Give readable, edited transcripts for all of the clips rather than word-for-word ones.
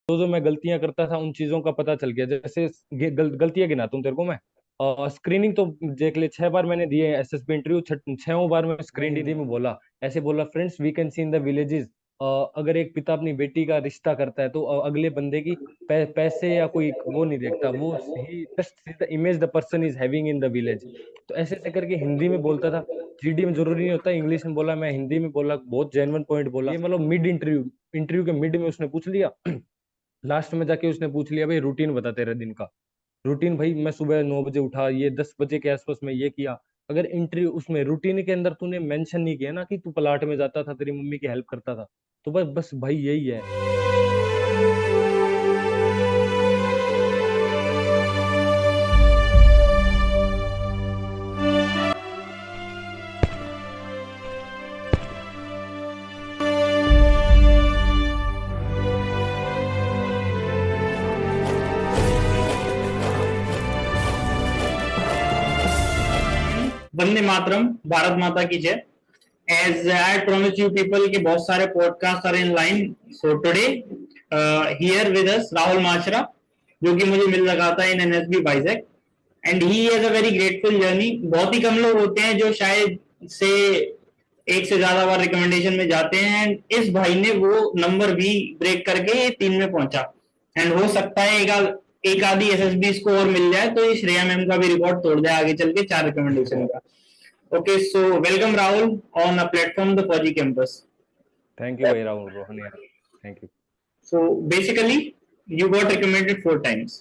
जो जो मैं गलतियां करता था उन चीजों का पता चल गया। जैसे गलतियां गिनाता हूँ तेरे को मैं। स्क्रीनिंग तो देख ले, 6 बार मैंने दिए एसएसबी इंटरव्यू, 6वें बार में स्क्रीन हिंदी में बोला। ऐसे बोला, friends we can see in the villages, अगर एक पिता अपनी बेटी का रिश्ता करता है तो अगले बंदे की पैसे या कोई वो नहीं देखता, वो ही just see the image the person is having in the village. तो ऐसे ऐसे करके हिंदी में बोलता था। जीडी में जरूरी नहीं होता इंग्लिश में बोला, मैं हिंदी में बोला, बहुत जेन्युइन पॉइंट बोला। ये मतलब मिड इंटरव्यू, इंटरव्यू के मिड में उसने पूछ लिया। लास्ट में जाके उसने पूछ लिया, भाई रूटीन बता तेरे दिन का। रूटीन भाई, मैं सुबह 9 बजे उठा, ये 10 बजे के आसपास मैं ये किया। अगर इंटरव्यू उसमें रूटीन के अंदर तूने मेंशन नहीं किया ना कि तू प्लाट में जाता था, तेरी मम्मी की हेल्प करता था, तो बस बस भाई यही है। वंदे मातरम, भारत माता की जय। As I promised you people कि बहुत सारे podcast are in line. So today here with us Rahul Mashra, जो कि मुझे मिल रखा था इन एनएसबी बाइजेक, and he has a very grateful journey. बहुत ही कम लोग होते हैं जो शायद से एक से ज्यादा बार रिकमेंडेशन में जाते हैं, एंड इस भाई ने वो नंबर भी ब्रेक करके 3 में पहुंचा। एंड हो सकता है एक आधी एसएसबी इसको और मिल जाए तो ये श्रेया मैम का भी रिकॉर्ड तोड़ दे आगे चल के 4 रिकमेंडेशन का। Okay, so welcome Rahul on a platform the Fauji campus. Thank you भाई राहुल रोहन यार, thank you. So basically, you got recommended 4 times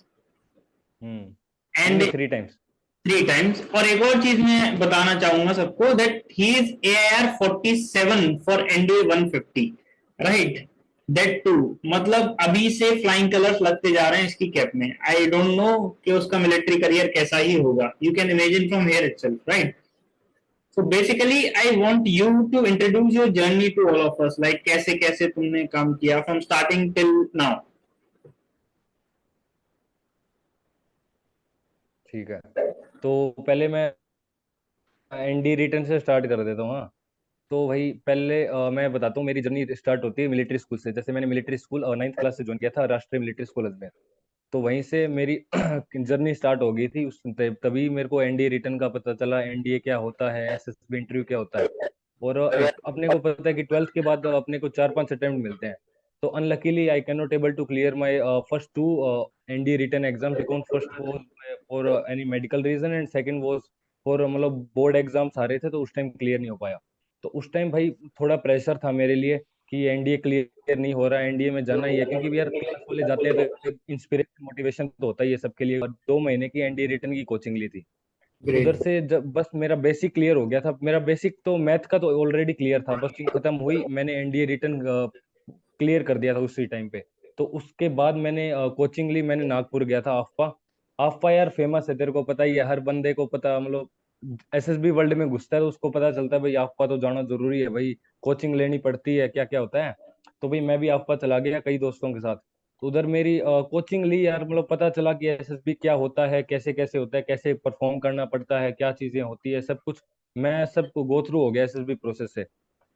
नहीं नहीं, and 3 टाइम्स। 3 times. और एक और चीज मैं बताना चाहूंगा सबको that he is AIR 47 for NDA 150, right? That too, मतलब अभी से फ्लाइंग कलर्स लगते जा रहे हैं इसकी कैप में। आई डोंट नो कि उसका मिलिट्री करियर कैसा ही होगा। You can imagine from here itself, right? So basically, I want you to introduce your journey to all of us. Like कैसे कैसे तुमने काम किया from starting till now. ठीक है, तो पहले मैं एनडी रिटर्न से स्टार्ट कर देता हूँ। हाँ, तो भाई पहले मैं बताता हूँ, मेरी जर्नी स्टार्ट होती है मिलिट्री स्कूल से। जैसे मैंने मिलिट्री स्कूल 9th क्लास से ज्वाइन किया था, राष्ट्रीय मिलिट्री स्कूल अजमेर। तो वहीं से मेरी जर्नी स्टार्ट हो गई थी। उस तभी मेरे को एनडीए रिटर्न का पता चला, एनडीए क्या होता है, एसएसबी इंटरव्यू क्या होता है। और अपने को पता है कि 12th के बाद अपने को 4-5 अटेम्प्ट मिलते हैं। तो unluckily I can not able to clear my first two NDA written exam, because first was for any medical reason and second was for, मतलब बोर्ड एग्जाम्स आ रहे थे तो उस टाइम क्लियर नहीं हो पाया। तो उस टाइम भाई थोड़ा प्रेशर था मेरे लिए कि एनडीए क्लियर नहीं हो रहा, एनडीए में जाना ही है, क्योंकि भी यार क्लास वाले जाते हैं तो इंस्पिरेशन मोटिवेशन तो होता ही है सबके लिए। 2 महीने की एनडीए रिटर्न की कोचिंग ली थी। उधर Great. से जब बस मेरा बेसिक क्लियर हो गया था, मेरा बेसिक तो मैथ का तो ऑलरेडी क्लियर था, बस खत्म हुई, मैंने एनडीए रिटर्न क्लियर कर दिया था उसी टाइम पे। तो उसके बाद मैंने कोचिंग ली, मैंने नागपुर गया था आफ्पा। आफ्पा यार फेमस है, तेरे को पता ही है, हर बंदे को पता, मतलब एसएसबी वर्ल्ड में घुसता है तो उसको पता चलता है भाई आफ्पा तो जाना जरूरी है भाई, कोचिंग लेनी पड़ती है, क्या क्या होता है। तो भाई मैं भी आफ्पा चला गया कई दोस्तों के साथ। तो उधर मेरी कोचिंग ली यार, मतलब पता चला कि एसएसबी क्या होता है, कैसे कैसे होता है, कैसे परफॉर्म करना पड़ता है, क्या चीजें होती है, सब कुछ मैं सबको गो थ्रू हो गया एसएसबी प्रोसेस से।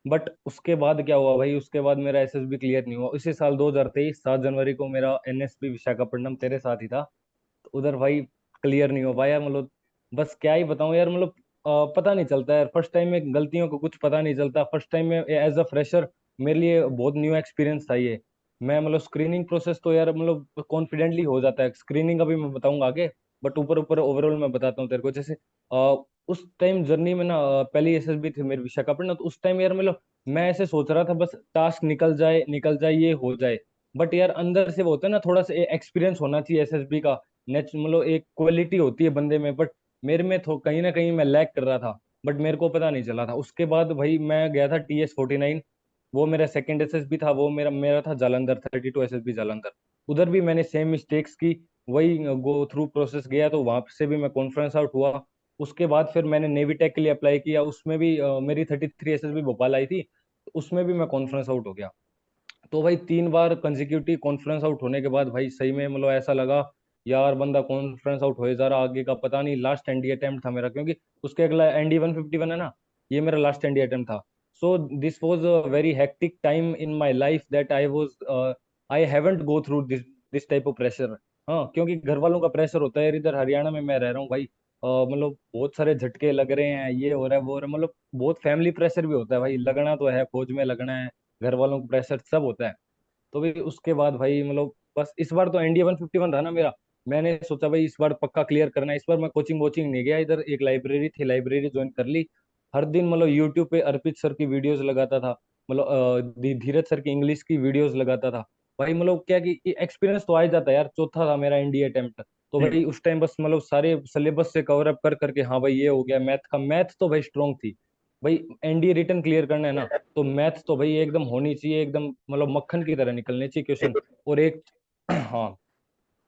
बट उसके बाद क्या हुआ भाई, उसके बाद मेरा एसएसबी क्लियर नहीं हुआ। इसी साल 2023 7 जनवरी को मेरा एनएसपी विशाखापट्टनम तेरे साथ ही था, तो उधर भाई क्लियर नहीं हो पाया। मतलब बस क्या ही बताऊं यार, मतलब पता नहीं चलता यार, फर्स्ट टाइम में गलतियों को कुछ पता नहीं चलता। फर्स्ट टाइम में एज अ फ्रेशर मेरे लिए बहुत न्यू एक्सपीरियंस था ये। मैं मतलब स्क्रीनिंग प्रोसेस तो यार मतलब कॉन्फिडेंटली हो जाता है, स्क्रीनिंग अभी मैं बताऊंगा आगे। बट ऊपर ऊपर ओवरऑल मैं बताता हूँ तेरे को। जैसे उस टाइम जर्नी में ना, पहली एसएसबी थी मेरी विशाखापट्टनम, तो उस टाइम यार मतलब मैं ऐसे सोच रहा था बस टास्क निकल जाए ये हो जाए। बट यार अंदर से वो होता है ना, थोड़ा सा एक्सपीरियंस होना चाहिए एसएसबी का, मतलब एक क्वालिटी होती है बंदे में। बट मेरे में तो कहीं ना कहीं मैं लैक कर रहा था, बट मेरे को पता नहीं चला था। उसके बाद भाई मैं गया था TS49, वो मेरा सेकंड एसएसबी था, वो मेरा मेरा था जालंधर 32 एसएसबी जालंधर। उधर भी मैंने सेम मिस्टेक्स की, वही गो थ्रू प्रोसेस गया, तो वहां से भी मैं कॉन्फ्रेंस आउट हुआ। उसके बाद फिर मैंने नेवी टेक के लिए अप्लाई किया, उसमें भी मेरी 33 एसएसबी भोपाल आई थी, उसमें भी मैं कॉन्फ्रेंस आउट हो गया। तो भाई 3 बार कंजिक्यूटिव कॉन्फ्रेंस आउट होने के बाद भाई सही में मतलब ऐसा लगा यार बंदा कॉन्फ्रेंस आउट होए जा रहा, आगे का पता नहीं। लास्ट एनडीए अटेम्प्ट था मेरा, क्योंकि उसके अगला एनडी 151 है ना, ये मेरा लास्ट एनडीए अटेम्प्ट था। So this was a very hectic time in my life that I was I haven't go through this this type of pressure. हाँ, क्योंकि घर वालों का प्रेशर होता है, इधर हरियाणा में मैं रह रहा हूँ भाई। मतलब बहुत सारे झटके लग रहे हैं, ये हो रहा है वो हो रहा है, मतलब बहुत फैमिली प्रेशर भी होता है भाई, लगना तो है, फौज में लगना है, घर वालों का प्रेशर सब होता है। तो भाई उसके बाद भाई मतलब बस इस बार तो एनडीए 151 था ना मेरा। मैंने सोचा भाई इस बार पक्का क्लियर करना है। इस बार मैं कोचिंग वोचिंग नहीं गया, इधर एक लाइब्रेरी थी, लाइब्रेरी ज्वाइन कर ली। हर दिन मतलब यूट्यूब पे अर्पित सर की वीडियोस लगाता था, मतलब धीरज सर की इंग्लिश की वीडियोस लगाता था भाई। मतलब क्या कि एक्सपीरियंस तो आ ही जाता है यार, चौथा था मेरा एनडीए अटेम्प्ट। तो भाई उस टाइम बस मतलब सारे सिलेबस से कवर अप कर करके, हाँ भाई ये हो गया। मैथ तो भाई स्ट्रांग थी भाई। एनडीए रिटर्न क्लियर करना है ना, तो मैथ तो भाई एकदम होनी चाहिए, एकदम मतलब मक्खन की तरह निकलने चाहिए क्वेश्चन। और एक हाँ,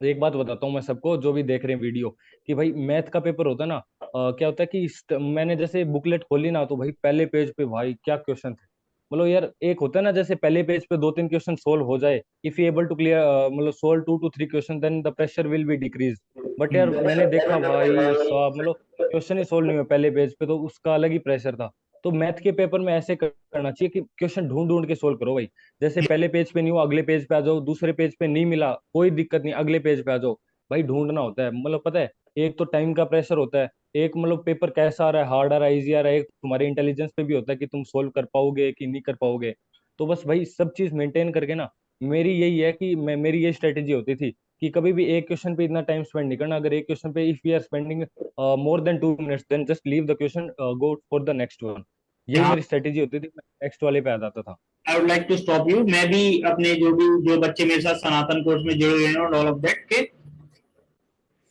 एक बात बताता हूँ मैं सबको जो भी देख रहे हैं वीडियो, कि भाई मैथ का पेपर होता है ना, क्या होता है कि मैंने जैसे बुकलेट खोली ना, तो भाई पहले पेज पे भाई क्या क्वेश्चन थे। मतलब यार एक होता है ना, जैसे पहले पेज पे दो तीन क्वेश्चन सोल्व हो जाए, if you able to clear मतलब solve 2 to 3 question, then the pressure will be decrease. But यार मैंने देखा भाई साहब, मतलब क्वेश्चन ही सोल्व नहीं हुआ पहले पेज पे, तो उसका अलग ही प्रेशर था। तो मैथ के पेपर में ऐसे करना चाहिए कि क्वेश्चन ढूंढ ढूंढ के सोल्व करो भाई। जैसे पहले पेज पे नहीं हुआ, अगले पेज पे आ जाओ, दूसरे पेज पे नहीं मिला, कोई दिक्कत नहीं, अगले पेज पे आ जाओ। भाई ढूंढना होता है, मतलब पता है, एक तो टाइम का प्रेशर होता है, एक मतलब पेपर कैसा आ रहा है, हार्ड आ रहा है, इजी आ रहा है, एक तुम्हारे इंटेलिजेंस पे भी होता है कि तुम सोल्व कर पाओगे कि नहीं कर पाओगे। तो बस भाई सब चीज मेंटेन करके ना, मेरी यही है कि मेरी ये स्ट्रेटेजी होती थी कि कभी भी एक क्वेश्चन पे इतना टाइम स्पेंड नहीं करना। अगर एक क्वेश्चन पे if we are spending more than 2 minutes, then just leave the question, go for the next one. यही यहाँ मेरी स्ट्रेटेजी होती थी, मैं नेक्स्ट वाले पे आ जाता था। I would like to stop you. मैं भी अपने जो बच्चे मेरे साथ सनातन कोर्स में जुड़े हुए हैं और ऑल ऑफ दैट के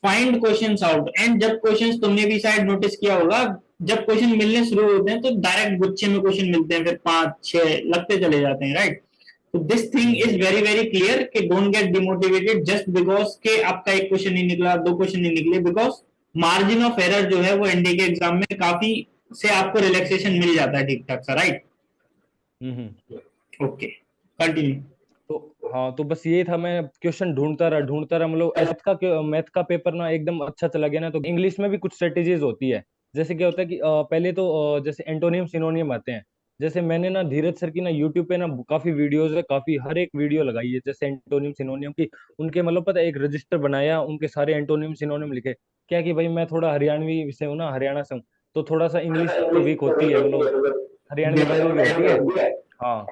फाइंड क्वेश्चंस आउट। एंड जब क्वेश्चंस तुमने भी शायद नोटिस किया होगा, जब क्वेश्चन मिलने शुरू होते हैं तो डायरेक्ट गुच्छे में क्वेश्चन मिलते हैं, फिर पांच छह लगते चले जाते हैं, राइट? तो this thing is hmm. Very very clear कि don't get demotivated just because के आपका एक क्वेश्चन नहीं निकला, दो क्वेश्चन नहीं निकले, बिकॉज मार्जिन ऑफ एरर जो है वो एनडीए के एग्जाम में काफी से आपको रिलैक्सेशन मिल जाता है ठीक ठाक सा, राइट? हम्म। Okay, continue. तो हाँ, तो बस ये था, मैं क्वेश्चन ढूंढता रहा, मतलब मैथ का पेपर ना एकदम अच्छा चला गया ना। तो इंग्लिश में भी कुछ स्ट्रेटेजीज होती है। जैसे क्या होता है कि पहले तो जैसे एंटोनियम सिनोनियम आते हैं। जैसे मैंने ना धीरज सर की ना यूट्यूब पे ना काफी वीडियोस है, काफी हर एक वीडियो लगाई है जैसे एंटोनियम सिनोनियम की। उनके मतलब पता है, एक रजिस्टर बनाया, उनके सारे एंटोनियम सिनोनियम लिखे। क्या कि भाई मैं थोड़ा हरियाणवी से हूँ ना, हरियाणा से हूँ, तो थोड़ा सा इंग्लिश तो वीक होती है, मतलब हरियाणवी बंगाल भी होती है। हाँ,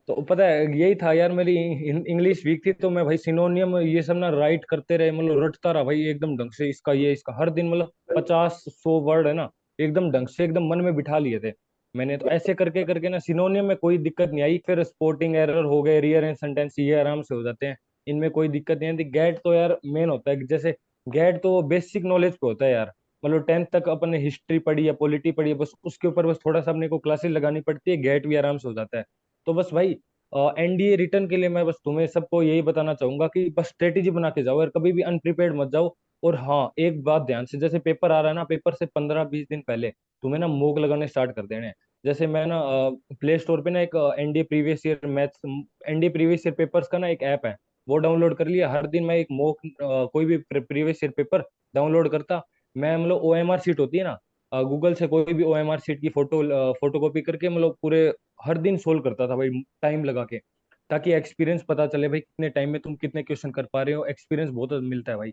तो पता है यही था यार, मेरी इंग्लिश वीक थी, तो मैं भाई सिनोनियम ये सब ना राइट करते रहे, मतलब रटता रहा भाई एकदम ढंग से, इसका ये इसका हर दिन मतलब 50-100 वर्ड है ना, एकदम ढंग से एकदम मन में बिठा लिए थे मैंने। तो ऐसे करके करके ना सिनोनियम में कोई दिक्कत नहीं आई। फिर स्पोर्टिंग एरर हो गए, रियर एंड सेंटेंस, ये आराम से हो जाते हैं, इनमें कोई दिक्कत नहीं आती। गैट तो यार मेन होता है, जैसे गैट तो बेसिक नॉलेज पे होता है यार। मतलब 10th तक अपन ने हिस्ट्री पढ़ी या पॉलिटी पढ़ी है, बस उसके ऊपर बस थोड़ा सा अपने को क्लासेस लगानी पड़ती है, गैट भी आराम से हो जाता है। तो बस भाई एनडीए रिटर्न के लिए मैं बस तुम्हें सबको यही बताना चाहूंगा कि बस स्ट्रेटेजी बना के जाओ यार, कभी भी अनप्रिपेयर्ड मत जाओ। और हाँ, एक बात ध्यान से, जैसे पेपर आ रहा है ना, पेपर से 15-20 दिन पहले तुम्हें ना मॉक लगाने स्टार्ट कर देने हैं। जैसे मैं ना प्ले स्टोर पे ना एक NDA previous year maths, NDA previous year papers का ना एक ऐप है, वो डाउनलोड कर लिया। हर दिन मैं एक मॉक कोई भी प्रीवियस ईयर पेपर डाउनलोड करता। मैं मतलब ओएमआर शीट होती है ना, गूगल से कोई भी ओएमआर शीट की फोटो कॉपी करके मतलब पूरे हर दिन सोल्व करता था भाई, टाइम लगा के, ताकि एक्सपीरियंस पता चले भाई कितने टाइम में तुम कितने क्वेश्चन कर पा रहे हो, एक्सपीरियंस बहुत मिलता है भाई।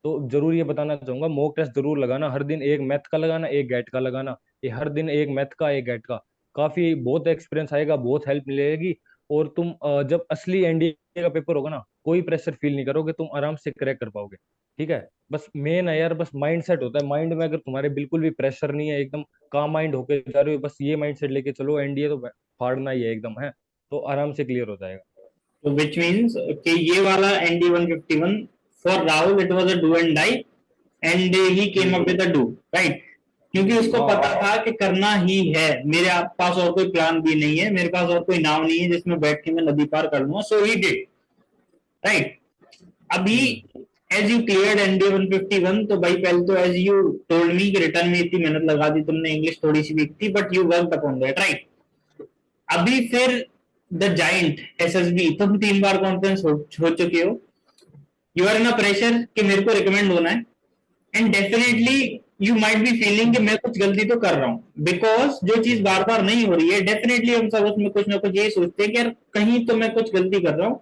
तो जरूर ये बताना चाहूंगा, मॉक टेस्ट जरूर लगाना, हर दिन एक मैथ का लगाना, एक गैट का लगाना। ये हर दिन एक मैथ का, एक गैट का, काफी बहुत एक्सपीरियंस आएगा, बहुत हेल्प मिलेगी। और तुम जब असली एनडीए का पेपर होगा ना, कोई प्रेशर फील नहीं करोगे, तुम आराम से क्रैक कर पाओगे। ठीक है, बस मेन है यार, बस माइंड सेट होता है। माइंड में अगर तुम्हारे बिल्कुल भी प्रेशर नहीं है, एकदम काम माइंड होके जा रहे हो, बस ये माइंड सेट लेके चलो, एनडीए तो फाड़ना ही है एकदम है, तो आराम से क्लियर हो जाएगा। तो विच मीन्स कि ये वाला ND 151 for Rahul it was a do and die, and he came up hmm. With a do, right? क्योंकि उसको हाँ। पता था कि करना ही है, मेरे पास और कोई प्लान भी नहीं है, मेरे पास और कोई नाव नहीं है जिसमें बैठ के मैं नदी पार कर लूंगा, सो ही डिड, राइट? अभी हम्म। एज यू क्लियर एनडी 151, तो भाई पहले तो एज यू टोल्ड मी कि रिटर्न में इतनी मेहनत लगा दी तुमने, इंग्लिश थोड़ी सी वीक थी but you worked upon that, right? अभी फिर द जाइंट एसएसबी, तुम 3 बार कॉन्फ्रेंस हो चुके हो, you are in a pressure कि मेरे को रिकमेंड होना है, and hmm. Definitely you might be feeling कि मैं कुछ गलती तो कर रहा हूं, बिकॉज जो चीज हम्म। बार बार नहीं हो रही है, डेफिनेटली हम सब उसमें कुछ ना कुछ ये सोचते हैं कि यार कहीं तो मैं कुछ गलती कर रहा हूं।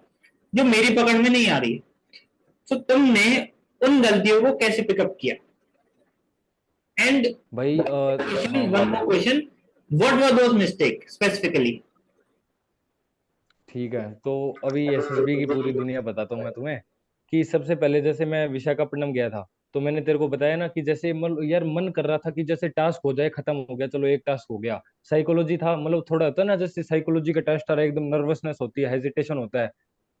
जो मेरी पकड़ में नहीं आ रही है। तो तुमने उन गलतियों को कैसे पिकअप किया? एंड भाई हाँ वन बोलो। More question, what were those mistake specifically? ठीक है, तो अभी एसएसबी की पूरी दुनिया बताता हूँ मैं तुम्हें। कि सबसे पहले जैसे मैं विशाखापट्टनम गया था, तो मैंने तेरे को बताया ना कि जैसे मतलब यार मन कर रहा था कि जैसे टास्क हो जाए, खत्म हो गया, चलो एक टास्क हो गया। साइकोलॉजी था, मतलब थोड़ा होता है ना, जैसे साइकोलॉजी का टेस्ट आ रहा है, एकदम नर्वसनेस होती है, हेजिटेशन होता है।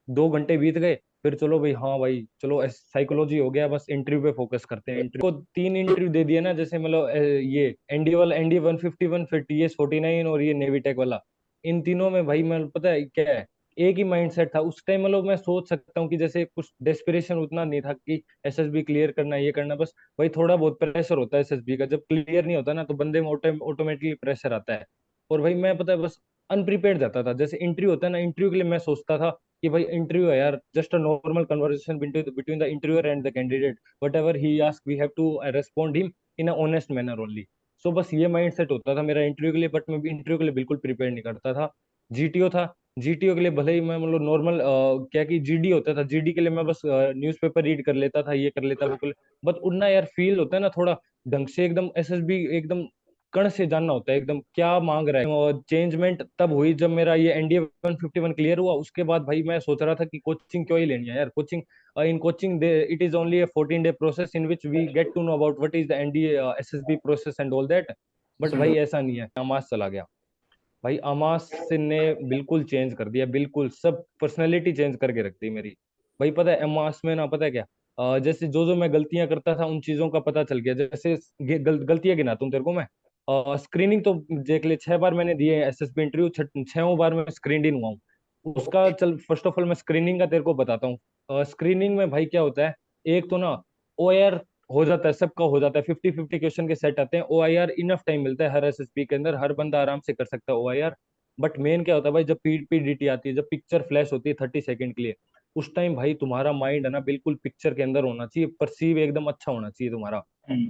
2 घंटे बीत गए, फिर चलो भाई, हाँ भाई चलो साइकोलॉजी हो गया, बस इंटरव्यू पे फोकस करते हैं। इंटरव्यू को 3 इंटरव्यू दे दिया ना, जैसे मतलब ये एनडी वाला, ND 151, फिर TS 49 और ये नेवी टेक वाला। इन तीनों में भाई मैं पता है क्या है, एक ही माइंडसेट था उस टाइम। मतलब मैं सोच सकता हूँ कि जैसे कुछ डेस्पिरेशन उतना नहीं था कि एसएसबी क्लियर करना है, ये करना, बस भाई थोड़ा बहुत प्रेशर होता है एसएसबी का, जब क्लियर नहीं होता ना तो बंदे में ऑटोमेटिकली प्रेशर आता है। और भाई मैं पता है बस अनप्रिपेयर्ड जाता था। जैसे इंटरव्यू होता है ना, इंटरव्यू के लिए मैं सोचता था कि भाई इंटरव्यू है यार, just a normal conversation between the interviewer and the candidate, whatever he ask we have to respond him in a honest manner only. So बस ये माइंड सेट होता था मेरा इंटरव्यू के लिए, बट मैं इंटरव्यू के लिए बिल्कुल प्रिपेयर नहीं करता था। जीटीओ था, जीटीओ के लिए भले ही मैं मतलब नॉर्मल क्या कि जीडी होता था, जीडी के लिए मैं बस न्यूज़पेपर रीड कर लेता था, ये कर लेता वो कर ले, बट उतना यार फील होता है ना थोड़ा ढंग से, एकदम एसएसबी एकदम कण से जानना होता है एकदम क्या मांग रहा है। और चेंजमेंट तब हुई जब मेरा ये ND 151 क्लियर हुआ। उसके बाद भाई मैं सोच रहा था कि कोचिंग क्यों ही लेनी है यार, coaching in coaching they it is only a 14-day process in which we get to know about what is the NDA SSB process and all that. But भाई ऐसा नहीं है, अमास चला गया। भाई अमास ने बिल्कुल चेंज कर दिया, बिल्कुल सब पर्सनैलिटी चेंज करके रख दी मेरी। भाई पता है अमास में ना, पता है क्या, जैसे जो जो मैं गलतियां करता था उन चीजों का पता चल गया। जैसे गलतियां गिनाता हूँ तेरे को मैं। स्क्रीनिंग तो देख ले, 6 बार मैंने दिए एसएसबी इंटरव्यू, 6वें बार में स्क्रीनड इन हुआ हूँ उसका। चल फर्स्ट ऑफ ऑल मैं स्क्रीनिंग का तेरे को बताता हूँ। स्क्रीनिंग में भाई क्या होता है, एक तो ना OIR हो जाता है, सबका हो जाता है, 50-50 क्वेश्चन के सेट आते हैं। OIR इनफ टाइम मिलता है हर एसएसपी के अंदर, हर बंदा आराम से कर सकता है OIR। बट मेन क्या होता है भाई, जब पीडीटी आती है, जब पिक्चर फ्लैश होती है 30 सेकंड के लिए, उस टाइम भाई तुम्हारा माइंड है ना बिल्कुल पिक्चर के अंदर होना चाहिए, परसीव एकदम अच्छा होना चाहिए तुम्हारा।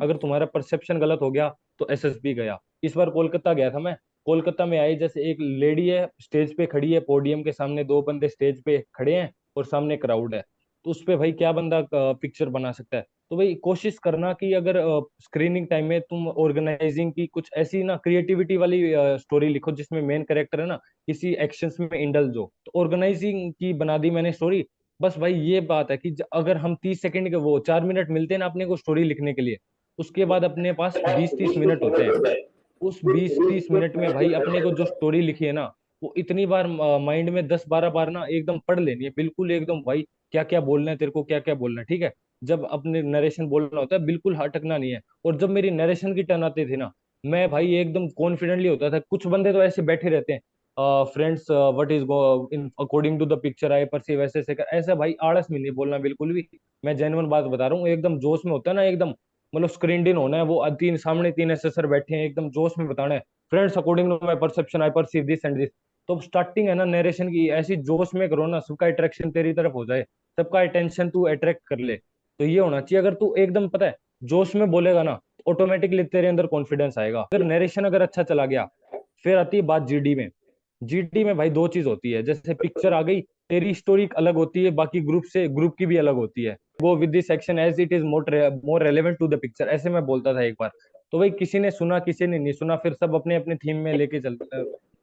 अगर तुम्हारा परसेप्शन गलत हो गया तो एसएसबी गया। इस बार कोलकाता गया था मैं। कोलकाता में आई, जैसे एक लेडी है स्टेज पे खड़ी है, पोडियम के सामने 2 बंदे स्टेज पे खड़े हैं और सामने क्राउड है, तो उस पे भाई क्या बंदा पिक्चर बना सकता है। तो भाई कोशिश करना कि अगर स्क्रीनिंग टाइम में तुम ऑर्गेनाइजिंग की कुछ ऐसी ना क्रिएटिविटी वाली स्टोरी लिखो जिसमें मेन कैरेक्टर है ना किसी एक्शंस में इंडल्ज हो, तो ऑर्गेनाइजिंग की बना दी मैंने स्टोरी। बस भाई ये बात है कि अगर हम 30 सेकंड के, वो 4 मिनट मिलते हैं ना अपने को स्टोरी लिखने के लिए, उसके बाद अपने पास 20-30 मिनट होते हैं। उस 20-30 मिनट में भाई अपने को जो स्टोरी लिखी है ना, वो इतनी बार माइंड में 10-12 बार ना एकदम पढ़ लेनी है, बिल्कुल एकदम भाई क्या क्या बोलना है तेरे को, क्या क्या बोलना है, ठीक है। जब अपने नरेशन बोलना होता है बिल्कुल अटकना नहीं है। और जब मेरी नरेशन की टर्न आती थी ना, मैं भाई एकदम कॉन्फिडेंटली होता था। कुछ बंदे तो ऐसे बैठे रहते हैं, friends what is in according to the picture I perceive, ऐसे ऐसे ऐसा भाई आलस में नहीं बोलना बिल्कुल भी। मैं जेन्युइन बात बता रहा हूँ, एकदम जोश में होता है ना एकदम, मतलब स्क्रीन इन होना है, वो तीन सामने 3 एसेसर बैठे हैं, एकदम जोश में बताना है, friends according to my perception I perceive this and this. तो स्टार्टिंग है ना नरेशन की ऐसी जोश में करो ना, सबका अट्रैक्शन तेरी तरफ हो जाए, सबका अटेंशन तू अट्रैक्ट कर ले। तो ये होना चाहिए, अगर तू एकदम पता है जोश में बोलेगा ना, ऑटोमेटिकली तेरे अंदर कॉन्फिडेंस आएगा। अगर नरेशन अगर अच्छा चला गया, फिर आती है बात जीडी में। जीडी में भाई दो चीज होती है, जैसे पिक्चर आ गई, तेरी स्टोरी अलग होती है, बाकी ग्रुप से ग्रुप की भी अलग होती है। Go with this section as it is more relevant to the picture, ऐसे मैं बोलता था एक बार। तो भाई किसी ने सुना, किसी ने नहीं सुना, फिर सब अपने अपने थीम में लेके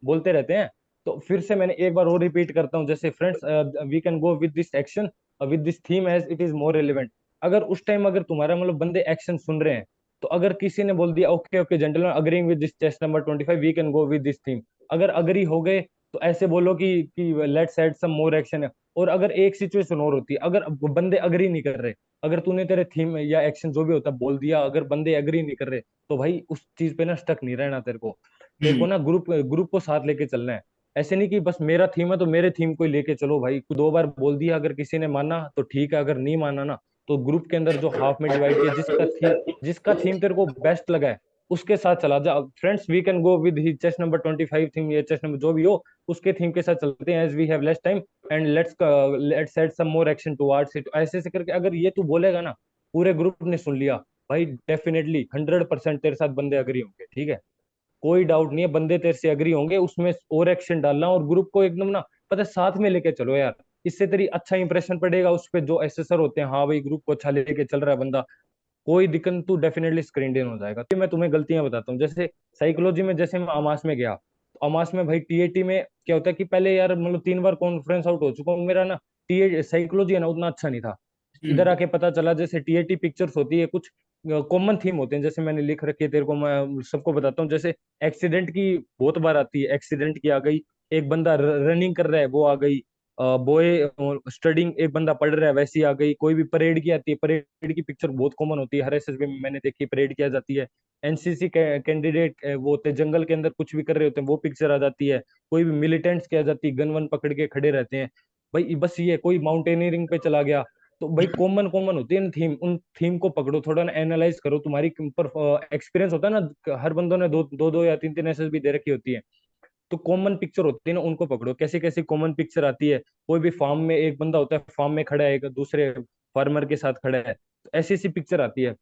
बोलते रहते हैं। तो फिर से मैंने एक बार और रिपीट करता हूँ, जैसे friends we can go with this action with this theme as it is more relevant. अगर उस टाइम अगर तुम्हारा मतलब बंदे एक्शन सुन रहे हैं, तो अगर किसी ने बोल दिया okay okay gentleman agreeing with this chest number 25 we can go with this theme, अगर अग्री हो गए तो ऐसे बोलो कि let's add some more action. और अगर एक सिचुएशन और होती है, अगर बंदे अग्री नहीं कर रहे, अगर तूने तेरे थीम या एक्शन जो भी होता है बोल दिया, अगर बंदे एग्री नहीं कर रहे, तो भाई उस चीज पे ना स्टक नहीं रहना तेरे को। तेरे को ना ग्रुप ग्रुप को साथ लेके चलना है। ऐसे नहीं कि बस मेरा थीम है तो मेरे थीम को ही लेके चलो भाई। 2 बार बोल दिया, अगर किसी ने माना तो ठीक है, अगर नहीं माना ना तो ग्रुप के अंदर जो हाफ में डिवाइड किया, जिसका थीम तेरे को बेस्ट लगा है उसके साथ चला जा। Friends we can go with he chest number 25 theme, या चेस्ट नंबर जो भी हो, उसके थीम के साथ चलते हैं as we have less time, and let's add some more action towards it. ऐसे ऐसे करके अगर ये तू बोलेगा ना, पूरे ग्रुप ने सुन लिया भाई, डेफिनेटली 100% तेरे साथ बंदे अग्री होंगे, ठीक है। कोई डाउट नहीं है, बंदे तेरे से अग्री होंगे, उसमें और एक्शन डालना और ग्रुप को एकदम ना पता है साथ में लेके चलो यार। इससे तेरी अच्छा इंप्रेशन पड़ेगा उस पे, जो एसेसर होते हैं, हाँ भाई ग्रुप को अच्छा लेके चल रहा है बंदा, कोई दिक्कत नहीं, तू डेफिनेटली स्क्रीन इन हो जाएगा। तो मैं तुम्हें गलतियां बताता हूँ, जैसे साइकोलॉजी में जैसे मैं अमास में गया, तो अमास में भाई टीएटी में क्या होता है कि पहले यार मतलब 3 बार कॉन्फ्रेंस आउट हो चुका हूँ, मेरा ना टीए साइकोलॉजी है ना उतना अच्छा नहीं था। इधर हम्म। आके पता चला जैसे टीएटी पिक्चर्स होती है, कुछ कॉमन थीम होते हैं, जैसे मैंने लिख रखी है तेरे को, मैं सबको बताता हूँ। जैसे एक्सीडेंट की बहुत बार आती है, एक्सीडेंट की आ गई, एक बंदा रनिंग कर रहा है वो आ गई, बॉय स्टडिंग एक बंदा पढ़ रहा है वैसी आ गई, कोई भी परेड की आती है, परेड की पिक्चर बहुत कॉमन होती है, हर एसएसबी में मैंने देखी परेड की आ जाती है। एनसीसी कैंडिडेट वो होते हैं जंगल के अंदर कुछ भी कर रहे होते हैं, वो पिक्चर आ जाती है। कोई भी मिलिटेंट्स की आ जाती है, गन वन पकड़ के खड़े रहते हैं भाई, बस ये कोई माउंटेनियरिंग पे चला गया। तो भाई कॉमन कॉमन होती है ना थीम, उन थीम को पकड़ो, थोड़ा ना एनालाइज करो, तुम्हारी ऊपर एक्सपीरियंस होता है ना, हर बंदों ने दो दो, दो या तीन तीन एसएसबी दे रखी होती है, तो कॉमन पिक्चर होती है ना उनको पकड़ो, कैसे कैसे कॉमन पिक्चर आती है। कोई भी फार्म में एक बंदा होता है, फार्म में खड़ा है, एक दूसरे फार्मर के साथ खड़ा है, तो ऐसी ऐसी पिक्चर आती है।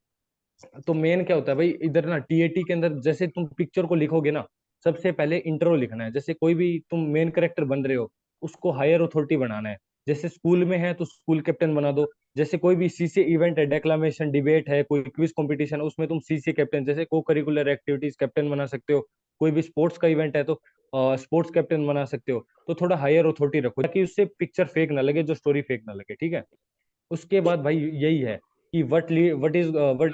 तो मेन क्या होता है भाई इधर ना टीएटी के अंदर, जैसे तुम पिक्चर को लिखोगे ना, सबसे पहले इंट्रो लिखना है। जैसे कोई भी तुम मेन कैरेक्टर बन रहे हो, उसको हायर अथॉरिटी बनाना है। जैसे स्कूल में है तो स्कूल कैप्टन बना दो। जैसे कोई भी सीसी इवेंट है, डेक्लामेशन डिबेट है, कोई क्विज कंपटीशन है, उसमें तुम सीसी कैप्टन, जैसे को करिकुलर एक्टिविटीज कैप्टन बना सकते हो। कोई भी स्पोर्ट्स का इवेंट है तो स्पोर्ट्स कैप्टन बना सकते हो। तो थोड़ा हायर अथॉरिटी रखो ताकि उससे पिक्चर फेक ना लगे, जो स्टोरी फेक ना लगे, ठीक है। उसके बाद भाई यही है कि व्हाट इज व्हाट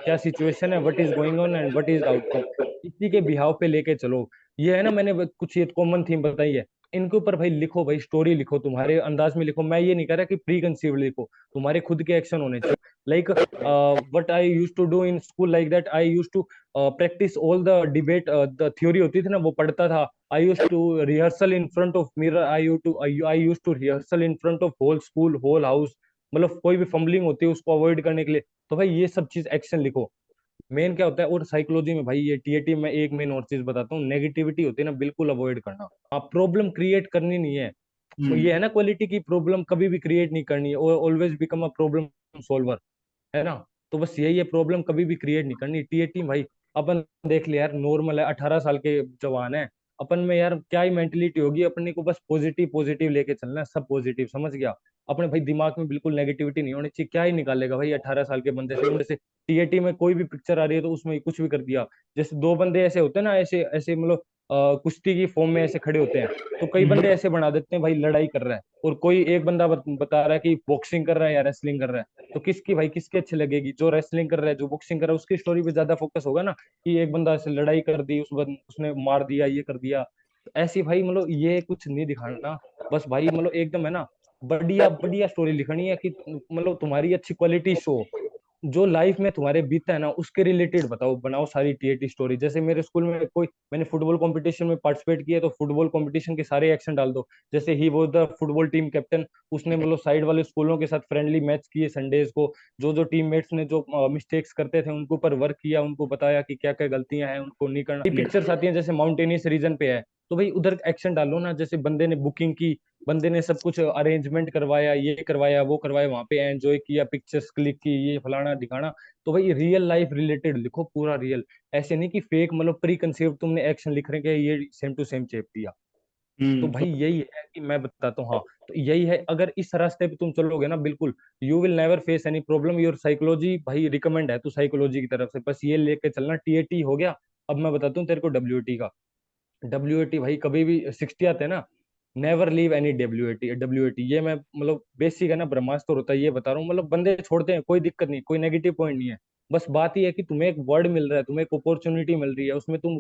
क्या सिचुएशन है, what is going on and what is outcome, इसी के बिहाव पे लेके चलो। ये है ना, मैंने कुछ ये कॉमन थीम बताई है, इनके ऊपर भाई लिखो, भाई स्टोरी लिखो, तुम्हारे अंदाज में लिखो। मैं ये नहीं कह रहा कि प्री कंसीव लिखो, तुम्हारे खुद के एक्शन होने चाहिए। Like what I use to do in school, like that I use to practice all the debate, the theory होती थी ना वो पढ़ता था। I use to rehearsal in front of mirror, I use to rehearsal in front of whole school whole house. मतलब कोई भी fumbling होती है उसको अवॉइड करने के लिए। तो भाई ये सब चीज एक्शन लिखो। मेन क्या होता है, और साइकोलॉजी में भाई ये टीएटी में एक मेन और चीज बताता हूँ, नेगेटिविटी होती है ना बिल्कुल अवॉइड करना। आप प्रॉब्लम क्रिएट करनी नहीं है, वो ये है हम्म। ना क्वालिटी की, प्रॉब्लम कभी भी क्रिएट नहीं करनी है, always become a problem solver, है ना। तो बस यही है, प्रॉब्लम कभी भी क्रिएट नहीं करनी। टीएटी भाई अपन देख ले यार, नॉर्मल है, 18 साल के जवान है, अपन में यार क्या ही मेंटेलिटी होगी, अपने को बस पॉजिटिव पॉजिटिव लेके चलना है, सब पॉजिटिव, समझ गया। अपने भाई दिमाग में बिल्कुल नेगेटिविटी नहीं होनी चाहिए, क्या ही निकालेगा भाई 18 साल के बंदे से। जैसे टीएटी में कोई भी पिक्चर आ रही है तो उसमें कुछ भी कर दिया। जैसे दो बंदे ऐसे होते हैं ना, ऐसे ऐसे मतलब कुश्ती की फॉर्म में ऐसे खड़े होते हैं, तो कई बंदे ऐसे बना देते हैं भाई लड़ाई कर रहा है, और कोई एक बंदा बता रहा है कि बॉक्सिंग कर रहा है या रेसलिंग कर रहा है। तो किसकी भाई किसकी अच्छी लगेगी, जो रेसलिंग कर रहा है, जो बॉक्सिंग कर रहा है, उसकी स्टोरी पे ज्यादा फोकस होगा ना, कि एक बंदा ऐसे लड़ाई कर दी, उसने मार दिया, ये कर दिया। तो ऐसी भाई मतलब ये कुछ नहीं दिखाना, बस भाई मतलब एकदम है ना, बढ़िया बढ़िया स्टोरी लिखनी है कि मतलब तुम्हारी अच्छी क्वालिटी शो, जो लाइफ में तुम्हारे बीता है ना उसके रिलेटेड बताओ, बनाओ सारी टीएटी स्टोरी। जैसे मेरे स्कूल में कोई, मैंने फुटबॉल कंपटीशन में पार्टिसिपेट किया, तो फुटबॉल कंपटीशन के सारे एक्शन डाल दो। जैसे ही वो द फुटबॉल टीम कैप्टन, उसने मतलब साइड वाले स्कूलों के साथ फ्रेंडली मैच किए संडेज को, जो जो टीममेट्स ने जो मिस्टेक्स करते थे उनके ऊपर वर्क किया, उनको बताया कि क्या क्या गलतियां हैं उनको नहीं करना। पिक्चर्स आती हैं जैसे माउंटेनियस रीजन पे है, तो भाई उधर एक्शन डालो ना, जैसे बंदे ने बुकिंग की, बंदे ने सब कुछ अरेंजमेंट करवाया, ये करवाया वो करवाया, वहां पे एंजॉय किया, पिक्चर्स क्लिक की, ये फलाना दिखाना। तो भाई रियल लाइफ रिलेटेड लिखो, पूरा रियल, ऐसे नहीं कि फेक मतलब प्री कंसीव तुमने एक्शन लिख रहे हैं ये सेम टू सेम चेप दिया। तो भाई यही है कि मैं बताता हूँ, हाँ। तो यही है, अगर इस रास्ते पे तुम चलोगे ना बिल्कुल, you will never face any problem. Your psychology भाई रिकमेंड है, तो साइकोलॉजी की तरफ से बस ये लेके चलना। टीएटी हो गया, अब मैं बताता हूँ तेरे को डब्ल्यूटी का। डब्ल्यूएटी भाई कभी भी 60 आते हैं ना, never leave any WAT. WAT ये मैं मतलब बेसिक है ना, ब्रह्मास्त्र होता है, ये बता रहा हूँ। मतलब बंदे छोड़ते हैं, कोई दिक्कत नहीं, कोई नेगेटिव पॉइंट नहीं है। बस बात ही है कि तुम्हें एक वर्ड मिल रहा है, तुम्हें एक अपॉर्चुनिटी मिल रही है, उसमें तुम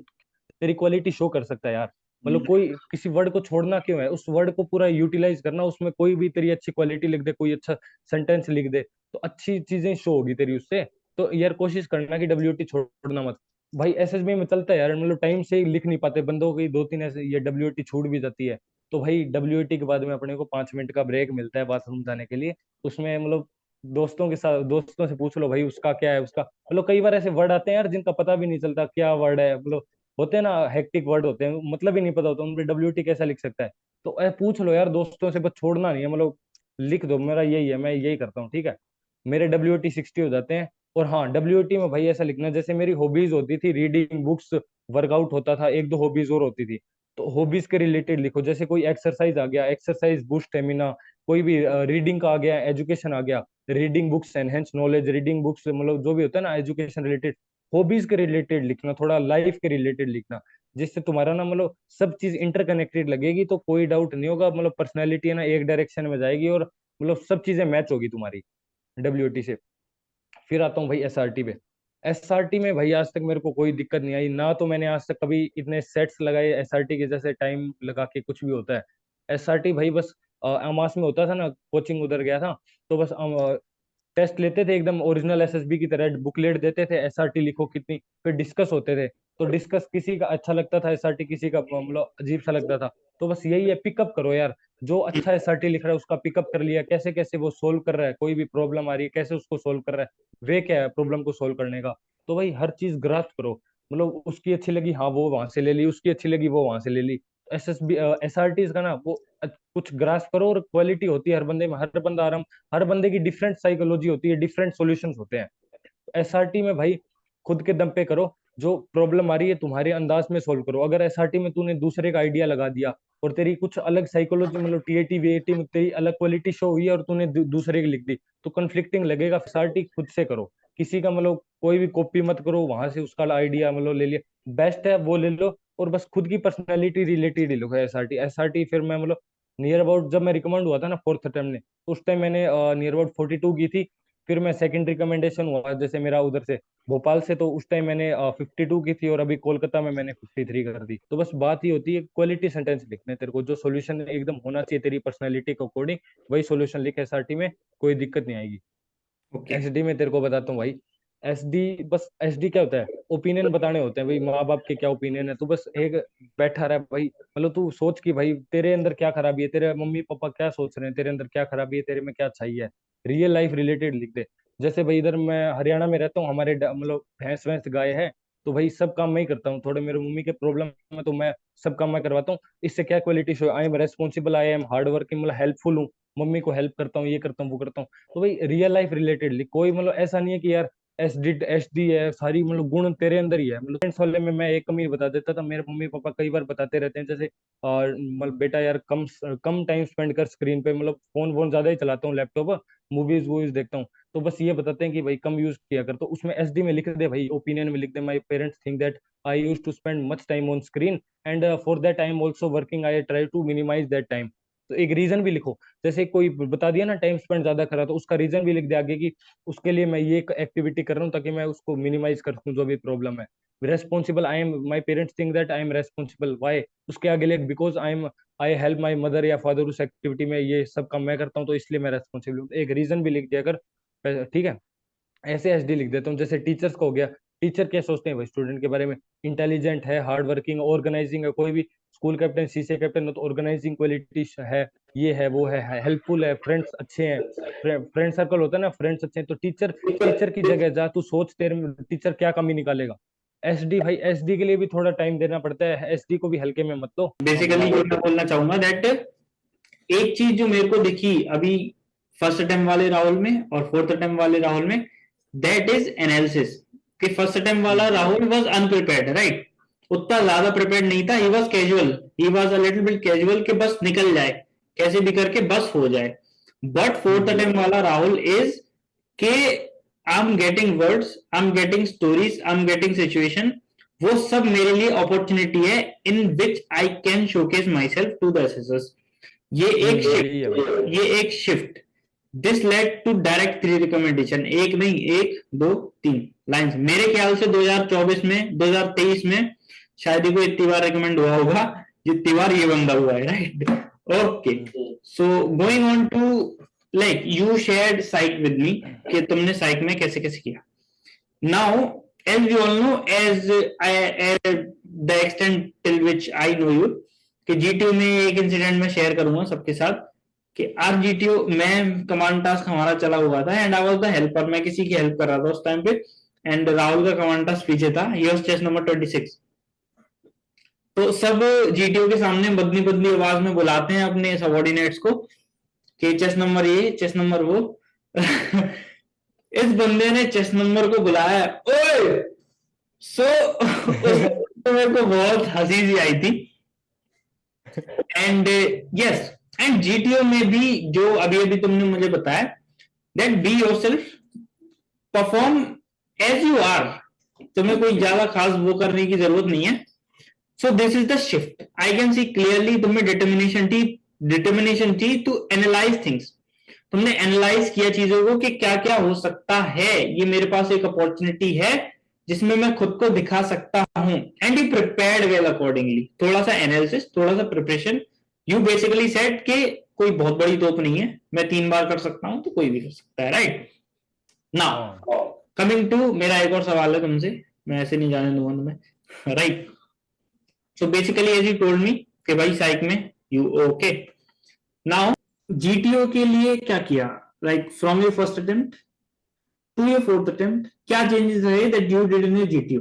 तेरी क्वालिटी शो कर सकता है यार। मतलब कोई किसी वर्ड को छोड़ना क्यों है, उस वर्ड को पूरा यूटिलाइज करना, उसमें कोई भी तेरी अच्छी क्वालिटी लिख दे, कोई अच्छा सेंटेंस लिख दे, तो अच्छी चीजें शो होगी तेरी उससे। तो यार कोशिश करना कि डब्ल्यूटी छोड़ना मत। भाई एसएसबी में चलता है यार, मतलब टाइम से लिख नहीं पाते बंदों की, 2-3 ऐसे ये डब्ल्यूटी छूट भी जाती है। तो भाई डब्ल्यूटी के बाद में अपने को 5 मिनट का ब्रेक मिलता है बाथरूम जाने के लिए, उसमें मतलब दोस्तों के साथ, दोस्तों से पूछ लो भाई उसका क्या है, उसका मतलब कई बार ऐसे वर्ड आते हैं यार जिनका पता भी नहीं चलता क्या वर्ड है, मतलब होते हैं ना हेक्टिक वर्ड होते हैं, मतलब ही नहीं पता होता उन पे डब्ल्यूटी कैसा लिख सकता है। तो पूछ लो यार दोस्तों से, बस छोड़ना नहीं है, मतलब लिख दो, मेरा यही है, मैं यही करता हूँ, ठीक है। मेरे डब्ल्यूटी 60 हो जाते हैं। और हाँ डब्ल्यूटी में भाई ऐसा लिखना, जैसे मेरी हॉबीज होती थी रीडिंग बुक्स, वर्कआउट होता था, एक दो हॉबीज और होती थी। तो हॉबीज के रिलेटेड लिखो, जैसे कोई एक्सरसाइज आ गया, एक्सरसाइज बूस्ट स्टेमिना, कोई भी रीडिंग का आ गया, एजुकेशन आ गया, reading books enhance knowledge, reading books मतलब जो भी होता है ना एजुकेशन रिलेटेड, हॉबीज के रिलेटेड लिखना, थोड़ा लाइफ के रिलेटेड लिखना, जिससे तुम्हारा ना मतलब सब चीज इंटरकनेक्टेड लगेगी, तो कोई डाउट नहीं होगा, मतलब पर्सनैलिटी है ना एक डायरेक्शन में जाएगी और मतलब सब चीजें मैच होगी तुम्हारी डब्ल्यूटी से। फिर आता हूँ भाई एसआरटी पे। एसआरटी में भाई आज तक मेरे को कोई दिक्कत नहीं आई ना, तो मैंने आज तक कभी इतने सेट्स लगाए एसआरटी के, जैसे टाइम लगा के कुछ भी होता है। एसआरटी भाई बस अमास में होता था ना, कोचिंग उधर गया था, तो बस टेस्ट लेते थे एकदम ओरिजिनल एसएसबी की तरह, बुकलेट देते थे, एसआरटी लिखो कितनी, फिर डिस्कस होते थे। तो डिस्कस किसी का अच्छा लगता था एसआरटी, किसी का मतलब अजीब सा लगता था। तो बस यही है, पिकअप करो यार, जो अच्छा एसआरटी लिख रहा है उसका पिकअप कर लिया, कैसे कैसे वो सोल्व कर रहा है, कोई भी प्रॉब्लम आ रही है कैसे उसको सोल्व कर रहा है, वे क्या है प्रॉब्लम को सोल्व करने का। तो भाई हर चीज ग्रास्प करो, मतलब उसकी अच्छी लगी हाँ वो वहां से ले ली, उसकी अच्छी लगी वो वहां से ले ली। एसएसबी एसआरटी का ना वो कुछ ग्रास्प करो, और क्वालिटी होती है हर बंदे में, हर बंदा आराम, हर बंदे की डिफरेंट साइकोलॉजी होती है, डिफरेंट सॉल्यूशंस होते हैं। एसआरटी में भाई खुद के दम पे करो, जो प्रॉब्लम आ रही है तुम्हारे अंदाज में सोल्व करो। अगर एसआरटी में तूने दूसरे का आइडिया लगा दिया और तेरी कुछ अलग साइकोलॉजी मतलब टीएटी वीएटी में तेरी अलग क्वालिटी शो हुई है और तूने दूसरे की लिख दी, तो कन्फ्लिक्टिंग लगेगा। एसआरटी खुद से करो, किसी का मतलब कोई भी कॉपी मत करो, वहां से उसका आइडिया मतलब ले लिया, बेस्ट है वो ले लो, और बस खुद की पर्सनैलिटी रिलेटेड ही लो एसआरटी। एसआरटी फिर मैं मतलब नियर अबाउट जब मैं रिकमेंड हुआ था ना फोर्थ अटेम्प्ट में, उस टाइम मैंने नियर अबाउट 42 की थी। फिर मैं सेकंड रिकमेंडेशन हुआ जैसे मेरा उधर से भोपाल से, तो उस टाइम मैंने 52 की थी, और अभी कोलकाता में मैंने 53 कर दी। तो बस बात ही होती है क्वालिटी सेंटेंस लिखने, तेरे को जो सॉल्यूशन एकदम होना चाहिए तेरी पर्सनैलिटी के अकॉर्डिंग, वही सॉल्यूशन लिख एसआरटी में, कोई दिक्कत नहीं आएगी। ओके। एसडी में तेरे को बताता हूँ भाई, एसडी बस एसडी क्या होता है, ओपिनियन बताने होते हैं भाई, माँ बाप के क्या ओपिनियन है, तू बस एक बैठा रहा भाई, मतलब तू सोच कि भाई तेरे अंदर क्या खराबी है, तेरे मम्मी पापा क्या सोच रहे हैं, तेरे अंदर क्या खराबी है, तेरे में क्या चाहिए है, रियल लाइफ रिलेटेड लिख दे। जैसे भाई इधर मैं हरियाणा में रहता हूँ, हमारे मतलब भैंस वैंस गाय है, तो भाई सब काम मैं ही करता हूँ, थोड़े मेरे मम्मी के प्रॉब्लम है तो मैं सब काम मैं करवाता हूँ। इससे क्या quality show, I am responsible, I am hard working, मतलब हेल्पफुल हूँ, मम्मी को हेल्प करता हूँ, ये करता हूँ वो करता हूँ। तो भाई रियल लाइफ रिलेटेड लिख, कोई मतलब ऐसा नहीं है कि यार एच डी है, सारी मतलब गुण तेरे अंदर ही है। मतलब फ्रेंड्स वाले में मैं एक कमी बता देता था, मेरे मम्मी पापा कई बार बताते रहते हैं, जैसे और मतलब बेटा यार कम कम टाइम स्पेंड कर स्क्रीन पे, मतलब फोन वोन ज्यादा ही चलाता हूँ, लैपटॉप मूवीज वूवीज देखता हूँ, तो बस ये बताते हैं कि भाई कम यूज किया कर। तो उसमें एचडी में लिख दे भाई, ओपिनियन में लिख दे, my parents think that I use to spend much time on screen, and for that I am also working, I try to minimise that time. तो एक रीजन भी लिखो, जैसे कोई बता दिया ना टाइम स्पेंड ज्यादा करा, तो उसका रीजन भी लिख दे आगे कि उसके लिए मैं ये एक्टिविटी कर रहा हूँ ताकि मैं उसको मिनिमाइज कर सकूं जो भी प्रॉब्लम है। Responsible, I am my parents think that I am responsible, why, उसके आगे लिख because I help my mother या फादर उस एक्टिविटी में, ये सब काम मैं करता हूँ तो इसलिए मैं रेस्पॉन्सिबल हूँ। एक रीजन भी लिख दिया अगर, ठीक है। ऐसे एचडी लिख देता हूँ। जैसे टीचर्स का हो गया, टीचर क्या सोचते हैं भाई स्टूडेंट के बारे में, इंटेलिजेंट है, हार्ड वर्किंग, ऑर्गेनाइजिंग है, कोई भी स्कूल कैप्टन सीसीए कैप्टन हो तो ऑर्गेनाइजिंग क्वालिटी है, ये है वो है, हेल्पफुल है, फ्रेंड्स अच्छे हैं, फ्रेंड सर्कल होता है ना, फ्रेंड्स अच्छे हैं। तो टीचर, टीचर की जगह जा तू सोच, तेरे टीचर क्या कमी निकालेगा। एसडी भाई, एसडी के लिए भी थोड़ा टाइम देना पड़ता है, एसडी को भी हल्के में मत लो। हाँ बेसिकली बोल। ये मैं बोलना चाहूंगा दैट एक चीज जो मेरे को दिखी अभी फर्स्ट अटेम्प्ट वाले राहुल में और फोर्थ अटेम्प्ट वाले राहुल में, दैट इज एनालिसिस। कि फर्स्ट अटेम्प्ट वाला राहुल वाज अनप्रिपेयर्ड, राइट, उतना ज्यादा प्रिपेयर्ड नहीं था, he was casual, he was a little bit casual कि बस निकल जाए, कैसे भी करके बस हो जाए। बट फोर्थ अटेम्प्ट वाला राहुल इज के I am getting words, I am getting stories, I am getting situation, वो सब मेरे लिए अपॉर्चुनिटी है in which I can showcase my self to the assessors. ये एक यही है भाई। शिफ्ट, ये एक shift, this led to direct 3 recommendation, एक नहीं, एक दो तीन लाइंस। मेरे ख्याल से 2024 में, 2023 में शायद ही कोई इतनी बार रिकमेंड हुआ होगा जितनी बार ये बंदा हुआ है, right. Okay, so going on to, like you shared psych with me कि तुमने साइक में कैसे कैसे किया। Now as we all know, as the extent till which I know you, कि जीटीओ में एक इंसिडेंट में शेयर करूंगा सबके साथ कि आज जीटीओ में कमांड टास्क हमारा चला हुआ था and I was the helper, मैं किसी की हेल्प कर रहा था उस टाइम पे, एंड राहुल का कमांड टास्क पीछे था, ये was चेस नंबर 26। तो सब जीटीओ के सामने बदली बदली आवाज में बुलाते हैं अपने सबॉर्डिनेट्स को कि चेस नंबर ये, चेस नंबर वो। इस बंदे ने चेस नंबर को बुलाया, ओए। सो उस तो मेरे को बहुत हंसी सी आई थी एंड यस, एंड जीटीओ में भी जो अभी अभी तुमने मुझे बताया, that be yourself, perform as you are, तुम्हें कोई ज्यादा खास वो करने की जरूरत नहीं है. So this is the shift. I can see clearly तुम्हें डिटर्मिनेशन थी टू एनालाइज थिंग्स. तुमने एनालाइज किया चीजों को कि क्या क्या हो सकता है, ये मेरे पास एक अपॉर्चुनिटी है जिसमें मैं खुद को दिखा सकता हूं, and you prepared well accordingly. थोड़ा सा एनालिसिस, थोड़ा सा प्रिपरेशन. यू बेसिकली सेड कि कोई बहुत बड़ी तोप नहीं है, मैं 3 बार कर सकता हूं तो कोई भी कर सकता है, राइट. हाँ नाउ कमिंग टू, मेरा एक और सवाल है तुमसे, मैं ऐसे नहीं जाने दूंगा तुम्हें, right. So basically as you told me कि भाई साइक में यू ओके. नाउ जीटीओ के लिए क्या किया, like from your first attempt to your fourth attempt, क्या चेंजेस रहे that you did in your GTO.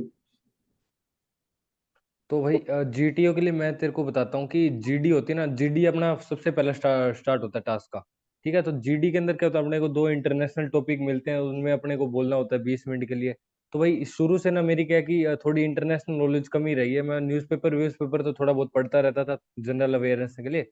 तो भाई जीटीओ के लिए मैं तेरे को बताता हूँ कि जीडी होती है ना, जीडी अपना सबसे पहला स्टार्ट होता है टास्क का। ठीक है, तो जीडी के अंदर क्या होता है, अपने को 2 इंटरनेशनल टॉपिक मिलते हैं, उनमें अपने को बोलना होता है 20 मिनट के लिए। तो भाई शुरू से ना मेरी क्या है कि थोड़ी इंटरनेशनल नॉलेज कम ही रही है। मैं न्यूज़पेपर व्यूज़पेपर तो थोड़ा बहुत पढ़ता रहता था जनरल अवेयरनेस के लिए।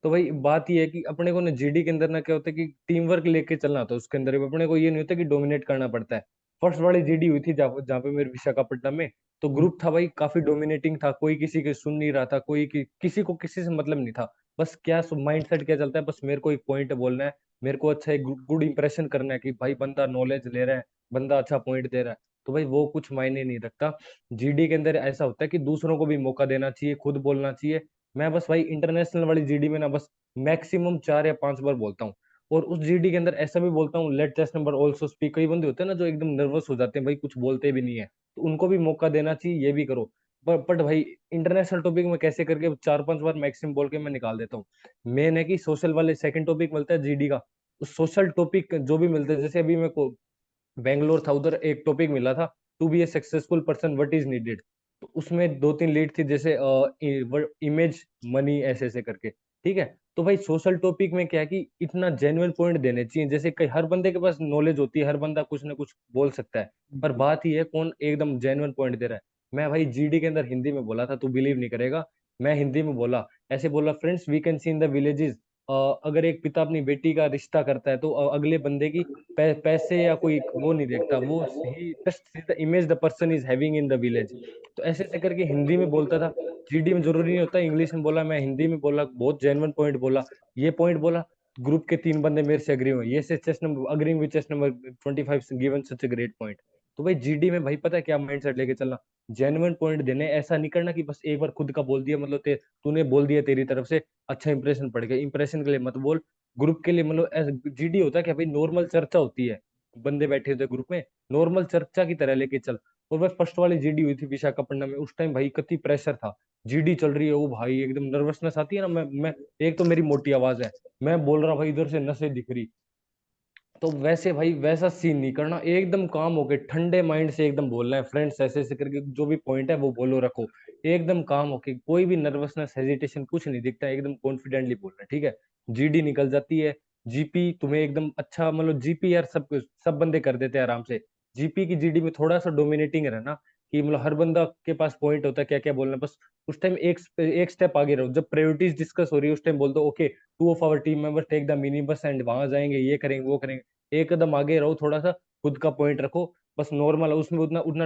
तो भाई बात ये है कि अपने को ना जीडी के अंदर ना क्या होता है कि टीम वर्क लेके चलना होता है। उसके अंदर भी अपने को ये नहीं होता कि डोमिनेट करना पड़ता है। फर्स्ट वाली जीडी हुई थी जहाँ जहाँ पे मेरे विशाखापट्टनम में, तो ग्रुप था भाई काफी डोमिनेटिंग था, कोई किसी की सुन नहीं रहा था, किसी को किसी से मतलब नहीं था। बस क्या माइंडसेट क्या चलता है, बस मेरे को एक पॉइंट बोलना है, मेरे को अच्छा एक गुड इंप्रेशन करना है कि भाई बंदा नॉलेज ले रहा है, बंदा अच्छा पॉइंट दे रहा है। तो भाई वो कुछ मायने नहीं रखता। जीडी के अंदर ऐसा होता है कि दूसरों को भी मौका देना चाहिए, खुद बोलना चाहिए। मैं बस भाई इंटरनेशनल वाली जीडी में ना बस मैक्सिमम 4 या 5 बार बोलता हूँ। और उस जीडी के अंदर ऐसा भी बोलता हूँ, let chase number also speak. कई बंदे होते हैं ना जो एकदम नर्वस हो जाते हैं भाई, कुछ बोलते भी नहीं है, तो उनको भी मौका देना चाहिए, ये भी करो। बट भाई इंटरनेशनल टॉपिक में कैसे करके 4 5 बार मैक्सिमम बोल के मैं निकाल देता हूँ। मेन है कि सोशल वाले सेकंड टॉपिक मिलता है जीडी का, उस सोशल टॉपिक जो भी मिलते हैं, जैसे अभी मेरे को बेंगलोर था, उधर एक टॉपिक मिला था, to be a successful person what is needed. तो उसमें 2 3 लीड थी, जैसे इमेज, मनी, ऐसे ऐसे करके। ठीक है, तो भाई सोशल टॉपिक में क्या है कि इतना जेन्युइन पॉइंट देने चाहिए, जैसे कई हर बंदे के पास नॉलेज होती है, हर बंदा कुछ ना कुछ बोल सकता है, पर बात ही है कौन एकदम जेन्युइन पॉइंट दे रहा है। मैं भाई जीडी के अंदर हिंदी में बोला था, तू बिलीव नहीं करेगा। मैं हिंदी में बोला, ऐसे बोला, friends we can see in the villages, अगर एक पिता अपनी बेटी का रिश्ता करता है तो अगले बंदे की पैसे या कोई वो नहीं देखता, वो ही just the image the person is having in the village. तो ऐसे ऐसे करके हिंदी में बोलता था। जीडी में जरूरी नहीं होता इंग्लिश में बोला, मैं हिंदी में बोला, बहुत जेन्युइन पॉइंट बोला। ये पॉइंट बोला, ग्रुप के 3 बंदे मेरे से एग्री हुए, ये से chase number agreeing with chase number 25 given such a great point. तो भाई जीडी में भाई पता है क्या माइंडसेट लेके चलना, जेन्युइन पॉइंट देने। ऐसा नहीं करना कि बस एक बार खुद का बोल दिया, मतलब तूने बोल दिया तेरी तरफ से, अच्छा इंप्रेशन पड़ गया, इंप्रेशन के लिए मत बोल, ग्रुप के लिए। मतलब जीडी होता है कि भाई नॉर्मल चर्चा होती है, बंदे बैठे होते ग्रुप में, नॉर्मल चर्चा की तरह लेके चल। और बस फर्स्ट वाली जीडी हुई थी विशाखापट्टनम में, उस टाइम भाई कितनी प्रेशर था, जीडी चल रही है, वो भाई एकदम नर्वसनेस आती है ना। मैं एक तो मेरी मोटी आवाज है, मैं बोल रहा भाई इधर से नसें दिख रही। तो वैसे भाई वैसा सीन नहीं करना, एकदम काम होके ठंडे माइंड से एकदम बोलना है, फ्रेंड्स ऐसे ऐसे करके जो भी पॉइंट है वो बोलो रखो, एकदम काम होके, कोई भी नर्वसनेस हेजिटेशन कुछ नहीं दिखता, एकदम कॉन्फिडेंटली बोलना है। ठीक है, जीडी निकल जाती है। जीपी तुम्हें एकदम अच्छा, मतलब जीपी यार सब सब बंदे कर देते हैं आराम से। जीपी की जीडी में थोड़ा सा डोमिनेटिंग रहना, कि मतलब हर बंदा के पास पॉइंट होता है क्या क्या बोलना है, बस उस टाइम एक स्टेप आगे रहो। जब प्रायोरिटीज डिस्कस हो रही है उस टाइम बोल दो, okay 2 of our team members take the mini bus and वहां जाएंगे, ये करेंगे वो करेंगे, एक कदम आगे रहो, थोड़ा सा खुद का पॉइंट रखो। बस नॉर्मल उसमें उतना उतना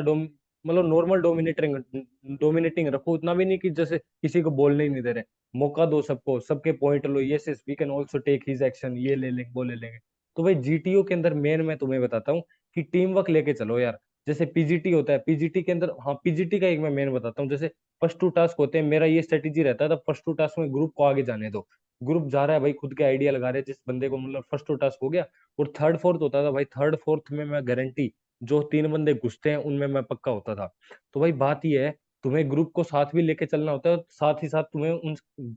मतलब नॉर्मल डोमिनेटिंग रखो, उतना भी नहीं कि जैसे किसी को बोलने ही नहीं दे रहे। मौका दो सबको, सबके पॉइंट लो, yes yes we can also take his action, ये ले लेंगे वो ले लेंगे। तो भाई जीटीओ के अंदर मेन मैं तुम्हें बताता हूँ कि टीम वर्क लेके चलो यार। जैसे पीजीटी होता है, पीजीटी के अंदर, हाँ पीजीटी का एक मैं मेन बताता हूँ, जैसे फर्स्ट 2 टास्क होते हैं, मेरा ये स्ट्रेटेजी रहता है, तो फर्स्ट 2 टास्क में ग्रुप को आगे जाने दो। ग्रुप जा रहा है भाई, खुद के आइडिया लगा रहे हैं, जिस बंदे को मतलब फर्स्ट 2 टास्क हो गया। और थर्ड फोर्थ होता था भाई, थर्ड फोर्थ में मैं गारंटी, जो 3 बंदे घुसते हैं उनमें मैं पक्का होता था। तो भाई बात ये है, तुम्हें ग्रुप को साथ भी लेके चलना होता है, और साथ ही साथ तुम्हें उन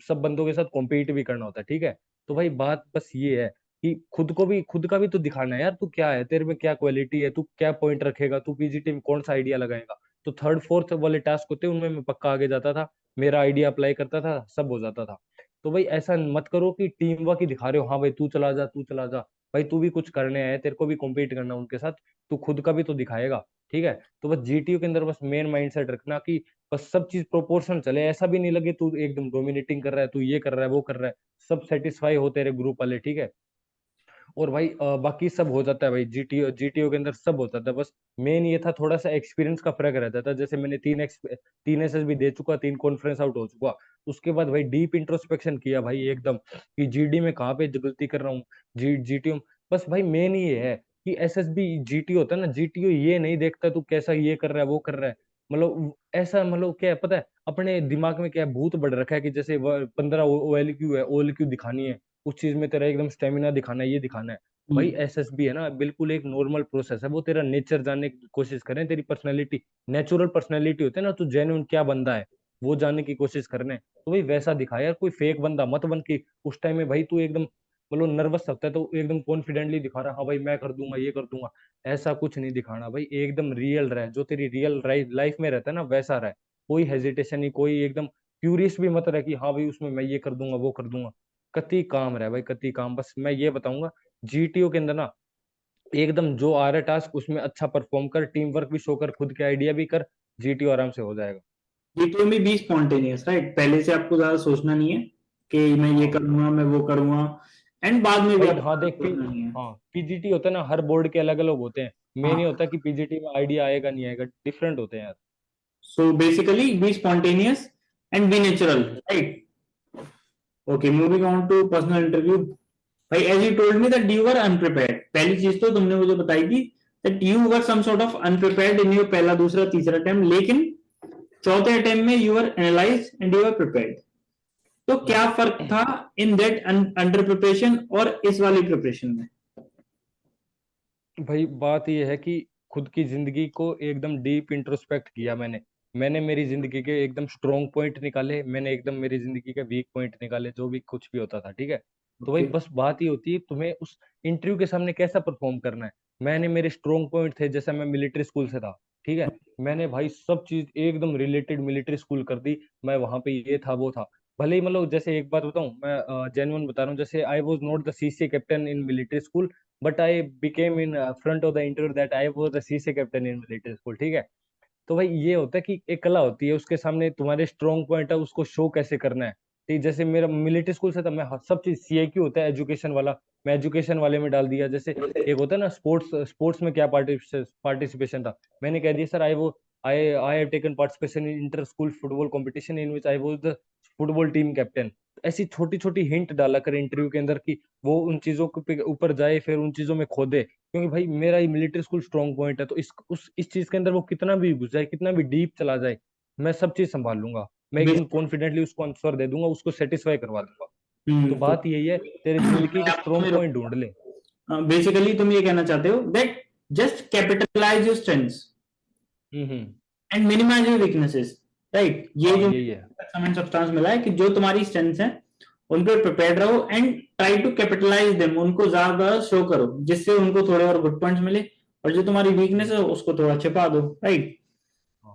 सब बंदों के साथ कॉम्पीट भी करना होता है। ठीक है, तो भाई बात बस ये है कि खुद को भी, खुद का भी तो दिखाना है यार, तू क्या है, तेरे में क्या क्वालिटी है, तू क्या पॉइंट रखेगा, तू पीजीटी में कौन सा आइडिया लगाएगा। तो थर्ड फोर्थ वाले टास्क होते हैं, उनमें मैं पक्का आगे जाता था, मेरा आइडिया अप्लाई करता था, सब हो जाता था। तो भाई ऐसा मत करो कि टीम वर्क ही दिखा रहे हो, हाँ भाई तू चला जा तू चला जा। भाई तू भी कुछ करने आया है, तेरे को भी कॉम्पीट करना उनके साथ, तू खुद का भी तो दिखाएगा। ठीक है, तो बस जीटीयू के अंदर बस मेन माइंडसेट रखना कि बस सब चीज प्रोपोर्शन चले, ऐसा भी नहीं लगे तू एकदम डोमिनेटिंग कर रहा है, तू ये कर रहा है वो कर रहा है, सब सेटिस्फाई हो तेरे ग्रुप वाले, ठीक है। और भाई बाकी सब हो जाता है भाई, जीटीओ के अंदर सब हो जाता है, बस मेन ये था थोड़ा सा एक्सपीरियंस का फर्क रहता था। जैसे मैंने तीन एसएसबी दे चुका, 3 कॉन्फ्रेंस आउट हो चुका, उसके बाद भाई डीप इंट्रोस्पेक्शन किया भाई एकदम, कि जीडी में कहाँ पे गलती कर रहा हूँ, जीटीओ। बस भाई मेन ये है कि एसएसबी जीटीओ होता है ना, जीटीओ ये नहीं देखता तू कैसा ये कर रहा है वो कर रहा है, मतलब ऐसा, मतलब क्या है पता है, अपने दिमाग में क्या है, भूत बढ़ रखा है कि जैसे 15 ओएलक्यू है, ओएलक्यू दिखानी है, उस चीज में तेरा एकदम स्टेमिना दिखाना है, ये दिखाना है। भाई हम्म। एसएसबी है ना, बिल्कुल एक नॉर्मल प्रोसेस है, वो तेरा नेचर जानने की कोशिश करें, तेरी पर्सनैलिटी, नेचुरल पर्सनैलिटी होते है ना, तू जेन्युइन क्या बंदा है वो जानने की कोशिश करने, तो भाई वैसा दिखा यार, कोई फेक बंदा मत बन के। उस टाइम में भाई तू एकदम मतलब नर्वस लगता है तो एकदम कॉन्फिडेंटली दिखा रहा, हाँ भाई मैं कर दूंगा ये कर दूंगा, ऐसा कुछ नहीं दिखाना भाई, एकदम रियल रहे, जो तेरी रियल लाइफ में रहता है ना वैसा रहे, कोई हेजिटेशन नहीं, कोई एकदम क्यूरियस भी मत रहे कि हाँ भाई उसमें मैं ये कर दूंगा वो कर दूंगा, कति काम रहे भाई, कति काम। बस मैं ये बताऊंगा, जीटीओ के अंदर ना एकदम जो आ रहा है टास्क उसमें अच्छा परफॉर्म कर, टीम वर्क भी शो कर, खुद के आइडिया भी कर, जीटीओ आराम से हो जाएगा। जीटीओ में बी स्पॉन्टेनियस, राइट? पहले से आपको ज्यादा सोचना नहीं है कि मैं ये हाँ करूंगा, मैं वो करूंगा, एंड बाद में भी भाई, आपको हाँ ज्यादा देख सोचना नहीं है। हाँ पीजीटी होता है ना, हर बोर्ड के अलग अलग होते हैं, मेन ये हाँ, होता है कि पीजीटी में आइडिया आएगा नहीं आएगा, डिफरेंट होते हैं यार। so basically be spontaneous and be natural, right? Okay, moving on to personal interview. भाई, as you told me that you were unprepared, पहली चीज तो तुमने मुझे बताई थी that you were some sort of unprepared in your पहला दूसरा तीसरा अटेम्प्ट, लेकिन चौथे अटेम्प्ट में you were analyzed and you were prepared। तो क्या फर्क था इन दैट अंडर प्रिपरेशन और इस वाली प्रिपरेशन में? भाई बात यह है कि खुद की जिंदगी को एकदम डीप इंट्रोस्पेक्ट किया मैंने, मैंने मेरी जिंदगी के एकदम स्ट्रॉन्ग पॉइंट निकाले, मैंने एकदम मेरी जिंदगी के वीक पॉइंट निकाले, जो भी कुछ भी होता था, ठीक है। तो भाई ओके। बस बात ही होती है तुम्हें उस इंटरव्यू के सामने कैसा परफॉर्म करना है। मैंने मेरे स्ट्रॉन्ग पॉइंट थे, जैसे मैं मिलिट्री स्कूल से था, ठीक है, मैंने भाई सब चीज एकदम रिलेटेड मिलिट्री स्कूल कर दी, मैं वहां पे ये था वो था। भले ही मतलब जैसे एक बात बताऊं, मैं जेन्युइन बता रहा हूँ, जैसे I was not the CCA captain in military school, but I became in front of the interview that I was the CC captain in military school, ठीक है। तो भाई ये होता है कि एक कला होती है, उसके सामने तुम्हारे स्ट्रॉन्ग पॉइंट है उसको शो कैसे करना है, ठीक। जैसे मेरा मिलिट्री स्कूल से था, मैं सब चीज सीआईक्यू होता है एजुकेशन वाला, मैं एजुकेशन वाले में डाल दिया। जैसे एक होता है ना स्पोर्ट्स, स्पोर्ट्स में क्या पार्टिसिपेशन था, मैंने कह दिया sir I have taken participation in inter school football competition in which I was the football team captain. ऐसी छोटी छोटी हिंट डाला कर इंटरव्यू के अंदर कि वो उन चीजों के ऊपर जाए, फिर उन चीजों में खोदे, क्योंकि भाई मेरा ये मिलिट्री स्कूल स्ट्रॉन्ग पॉइंट है, तो इस चीज के अंदर वो कितना भी घुस जाए, कितना भी डीप चला जाए, मैं सब चीज संभाल लूंगा, मैं एकदम कॉन्फिडेंटली उसको आंसर दे दूंगा, उसको सेटिस्फाई करवा दूंगा। तो तो बात यही है, तेरे जिंदगी के स्ट्रॉन्ग पॉइंट ढूंढ ले। बेसिकली तुम ये कहना चाहते हो that just capitalise your strengths hmm. And minimise your weaknesses, right? ये हाँ जो यही है। कमेंट सब्सटेंस मिला है कि जो तुम्हारी स्ट्रेंथ्स हैं उन पर प्रिपेयर्ड रहो and try to capitalise them, उनको ज्यादा शो करो जिससे उनको थोड़े और गुड पॉइंट्स मिले, और जो तुम्हारी वीकनेस हम्म। है उसको थोड़ा छिपा दो, राइट?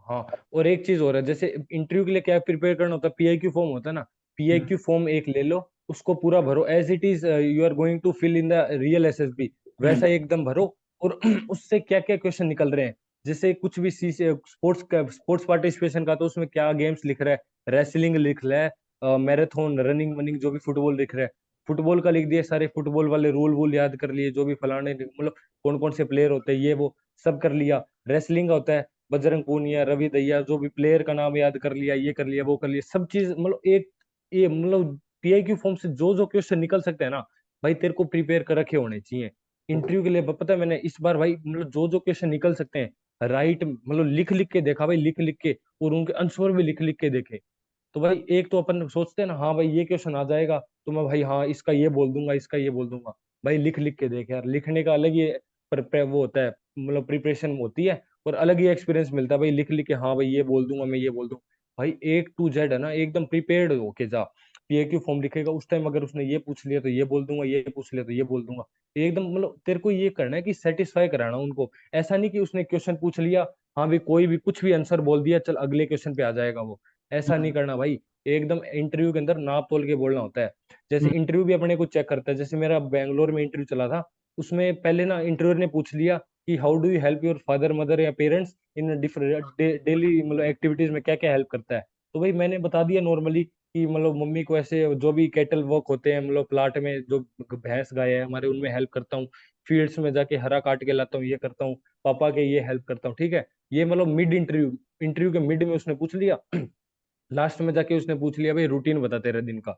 हाँ और एक चीज और है, जैसे इंटरव्यू के लिए क्या प्रिपेयर करना होता है, पीआईक्यू फॉर्म होता है ना, पीआईक्यू फॉर्म एक ले लो, उसको पूरा भरो as it is, you are going to fill in the real SSB, वैसा एकदम भरो। और उससे क्या क्या क्वेश्चन निकल रहे हैं, जैसे कुछ भी सी स्पोर्ट्स का, स्पोर्ट्स पार्टिसिपेशन का, तो उसमें क्या गेम्स लिख रहा है, रेसलिंग लिख रहा है, मैराथन रनिंग वनिंग, जो भी फुटबॉल लिख रहा है, फुटबॉल का लिख दिया, सारे फुटबॉल वाले रूल वूल याद कर लिए, जो भी फलाने मतलब कौन कौन से प्लेयर होते हैं ये वो सब कर लिया। रेसलिंग का होता है बजरंग पूनिया, रवि दहिया, जो भी प्लेयर का नाम याद कर लिया, ये कर लिया वो कर लिया, सब चीज मतलब एक, ये मतलब पीआईक्यू फॉर्म से जो जो क्वेश्चन निकल सकते हैं ना, भाई तेरे को प्रिपेयर कर रखे होने चाहिए इंटरव्यू के लिए। पता है मैंने इस बार भाई मतलब जो जो क्वेश्चन निकल सकते हैं, राइट मतलब लिख लिख के देखा भाई, लिख लिख के, और उनके आंसर भी लिख लिख के देखे। तो भाई एक तो अपन सोचते हैं ना, हाँ भाई ये क्वेश्चन आ जाएगा तो मैं भाई हाँ इसका ये बोल दूंगा, इसका ये बोल दूंगा, भाई लिख लिख के देख यार, लिखने का अलग ही वो होता है, मतलब प्रिपरेशन होती है, और अलग ही एक्सपीरियंस मिलता है भाई, लिख लिख के हाँ भाई ये बोल दूंगा, मैं ये बोल दूंगा। भाई एक टू जेड है ना, एकदम प्रिपेयर्ड होके जा, पीएक्यू फॉर्म लिखेगा उस टाइम, अगर उसने ये पूछ लिया तो ये बोल दूंगा, ये पूछ लिया तो ये बोल दूंगा, एकदम मतलब तेरे को ये करना है कि सेटिस्फाई कराना उनको। ऐसा नहीं कि उसने क्वेश्चन पूछ लिया, हाँ भाई कोई भी कुछ भी आंसर बोल दिया, चल अगले क्वेश्चन पे आ जाएगा वो, ऐसा नहीं करना भाई। एकदम इंटरव्यू के अंदर नाप तोल के बोलना होता है। जैसे इंटरव्यू भी अपने को चेक करता है, जैसे मेरा बैंगलोर में इंटरव्यू चला था, उसमें पहले ना इंटरव्यूअर ने पूछ लिया कि how do you help your father mother या पेरेंट्स इन डिफरेंट डेली मतलब एक्टिविटीज में क्या क्या हेल्प करता है। तो भाई मैंने बता दिया नॉर्मली कि मतलब मम्मी को ऐसे जो भी कैटल वर्क होते हैं मतलब प्लाट में जो भैंस गाय है हमारे उनमें हेल्प करता हूँ, फील्ड्स में जाके हरा काट के लाता हूँ ये करता हूँ, पापा के ये हेल्प करता हूँ। ठीक है, ये मतलब मिड इंटरव्यू, इंटरव्यू के मिड में उसने पूछ लिया। लास्ट में जाके उसने पूछ लिया भाई रूटीन बता तेरे दिन का।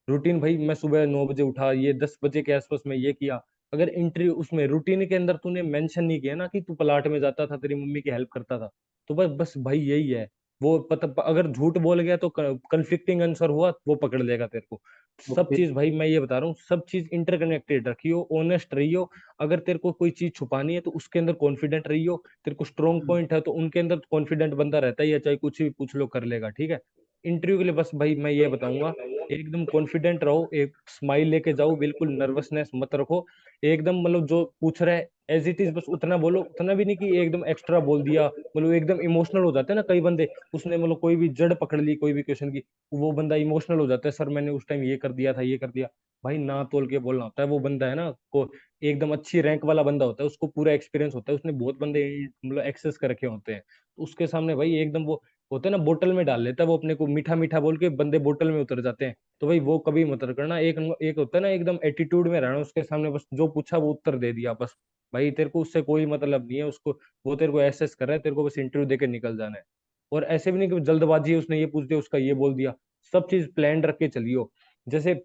रूटीन भाई मैं सुबह 9 बजे उठा, ये 10 बजे के आसपास मैं ये किया। अगर इंटरव्यू उसमें रूटीन के अंदर तूने मेंशन नहीं किया ना कि तू प्लाट में जाता था तेरी मम्मी की हेल्प करता था, तो बस बस भाई यही है। वो पता अगर झूठ बोल गया तो कंफ्लिक्टिंग आंसर हुआ वो पकड़ लेगा तेरे को। सब ओके। चीज भाई मैं ये बता रहा हूँ, सब चीज इंटरकनेक्टेड रखियो, ऑनेस्ट रहियो। अगर तेरे को कोई चीज छुपानी है तो उसके अंदर कॉन्फिडेंट रहियो। तेरे को स्ट्रॉन्ग पॉइंट है तो उनके अंदर कॉन्फिडेंट बंदा रहता ही है, चाहे कुछ भी पूछ लो कर लेगा। ठीक है, इंटरव्यू के लिए बस भाई मैं ये बताऊंगा, एकदम कॉन्फिडेंट रहो, एक स्माइल लेके जाओ, बिल्कुल नर्वसनेस मत रखो। एकदम मतलब जो पूछ रहा है एज इट इज बस उतना बोलो, उतना भी नहीं कि एकदम एक्स्ट्रा बोल दिया। मतलब एकदम इमोशनल हो जाते हैं ना कई बंदे, उसने मतलब कोई भी जड़ पकड़ ली कोई भी क्वेश्चन की, वो बंदा इमोशनल हो जाता है, सर मैंने उस टाइम ये कर दिया था ये कर दिया। भाई ना तोल के बोलना होता है। वो बंदा है ना को एकदम अच्छी रैंक वाला बंदा होता है, उसको पूरा एक्सपीरियंस होता है, उसने बहुत बंदे मतलब एक्सेस कर रखे होते हैं, तो उसके सामने भाई एकदम वो होता है ना बोतल में डाल लेता है वो अपने को, मीठा मीठा बोल के बंदे बोतल में उतर जाते हैं। तो भाई वो कभी मत करना। एक एक होता है ना एकदम एटीट्यूड में रहना, उसके सामने बस जो पूछा वो उत्तर दे दिया बस। भाई तेरे को उससे कोई मतलब नहीं है उसको, वो तेरे को एसेस कर रहा है, तेरे को बस इंटरव्यू देके निकल जाना है। और ऐसे भी नहीं कि जल्दबाजी है उसने ये पूछ दिया उसका ये बोल दिया। सब चीज प्लान रख के चलियो। जैसे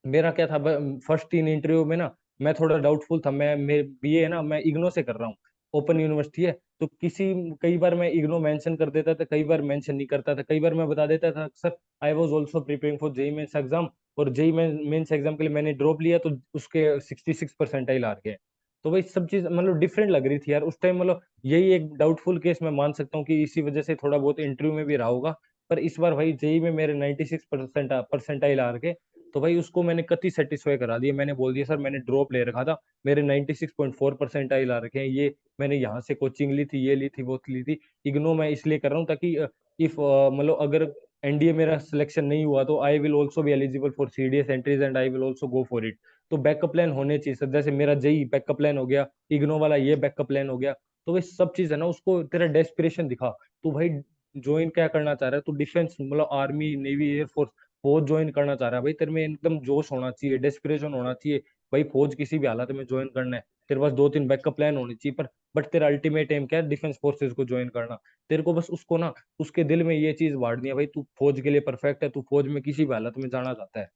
मेरा क्या था फर्स्ट 3 इंटरव्यू में ना मैं थोड़ा डाउटफुल था। मैं बीए है ना मैं इग्नो से कर रहा हूँ, ओपन यूनिवर्सिटी है। तो कई बार मैं इग्नो मेंशन कर देता था, कई बार मेंशन नहीं करता था, कई बार मैं बता देता था sir I was also preparing for JEE Mains exam, और जेई मेंस एग्जाम के लिए मैंने ड्रॉप लिया तो उसके 66 परसेंटाइल आ गए। तो भाई सब चीज मतलब डिफरेंट लग रही थी यार उस टाइम। मतलब यही एक डाउटफुल केस मैं मान सकता हूँ कि इसी वजह से थोड़ा बहुत इंटरव्यू में भी रहा होगा। पर इस बार भाई जेई में मेरे 96 परसेंटाइल आ गए। तो भाई उसको मैंने कति सेटिस्फाई करा दिया, मैंने बोल दिया सर मैंने ड्रॉप ले रखा था, मेरे 96.4 परसेंटाइल आ रखे हैं, ये मैंने यहाँ से कोचिंग ली थी, ये ली थी वो ली थी। इग्नो मैं इसलिए कर रहा हूँ ताकि इफ मतलब अगर एनडीए मेरा सिलेक्शन नहीं हुआ तो I will also be eligible for CDS entries and I will also go for it. तो बैकअप प्लान होने चाहिए सर, जैसे मेरा जेई बैकअप प्लान हो गया, इग्नो वाला ये बैकअप प्लान हो गया। तो भाई सब चीज है ना, उसको तेरा डेस्पिरेशन दिखा। तू भाई ज्वाइन क्या करना चाह रहा है, तू डिफेंस मतलब आर्मी नेवी एयरफोर्स फौज ज्वाइन करना चाह रहा है, भाई तेरे में एकदम जोश होना चाहिए, डेस्पिरेशन होना चाहिए। भाई फौज किसी भी हालत में ज्वाइन करना है, तेरे पास 2-3 बैकअप प्लान होने चाहिए। पर बट तेरा अल्टीमेट एम क्या है, डिफेंस फोर्सेज को ज्वाइन करना। तेरे को बस उसको ना उसके दिल में ये चीज बांटनी है भाई, तू फौज के लिए परफेक्ट है, तू फौज में किसी भी हालत में जाना चाहता है।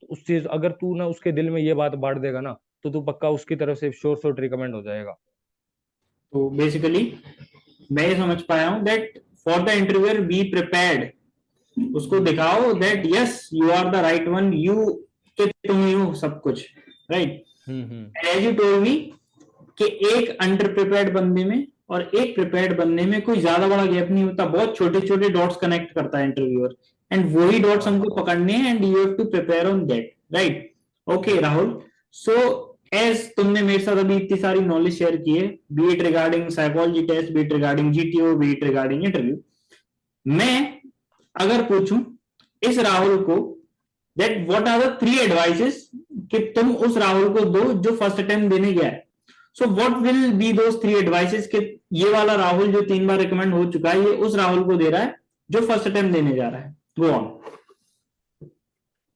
तो उस चीज अगर तू ना उसके दिल में ये बात बांट देगा ना, तो तू पक्का उसकी तरफ से श्योर शॉट रिकमेंड हो जाएगा। तो बेसिकली मैं ये समझ पाया हूँ that for the interviewer be prepared, उसको हम्म दिखाओ that yes you are the right one, you कि तुम ही हो सब कुछ, right. Hmm. As you told me कि एक अंडर प्रिपेयर्ड बंदे में और एक प्रिपेयर्ड बंदे में कोई ज्यादा बड़ा गैप नहीं होता, बहुत छोटे छोटे डॉट्स कनेक्ट करता है इंटरव्यूअर, एंड वही डॉट्स हाँ। हमको पकड़ने हैं and you have to prepare on that, right. Okay hmm Rahul, so as तुमने मेरे साथ अभी इतनी सारी नॉलेज शेयर की है, be it regarding psychology test, be it regarding GTO, be it regarding interview, मैं अगर पूछूं इस राहुल को that what are the 3 advices कि तुम उस राहुल को दो जो फर्स्ट अटेम्प्ट देने गया है, so what will be those 3 advices कि ये वाला राहुल जो 3 बार रिकमेंड हो चुका है ये उस राहुल को दे रहा है जो फर्स्ट अटेम्प्ट देने जा रहा है। Go on.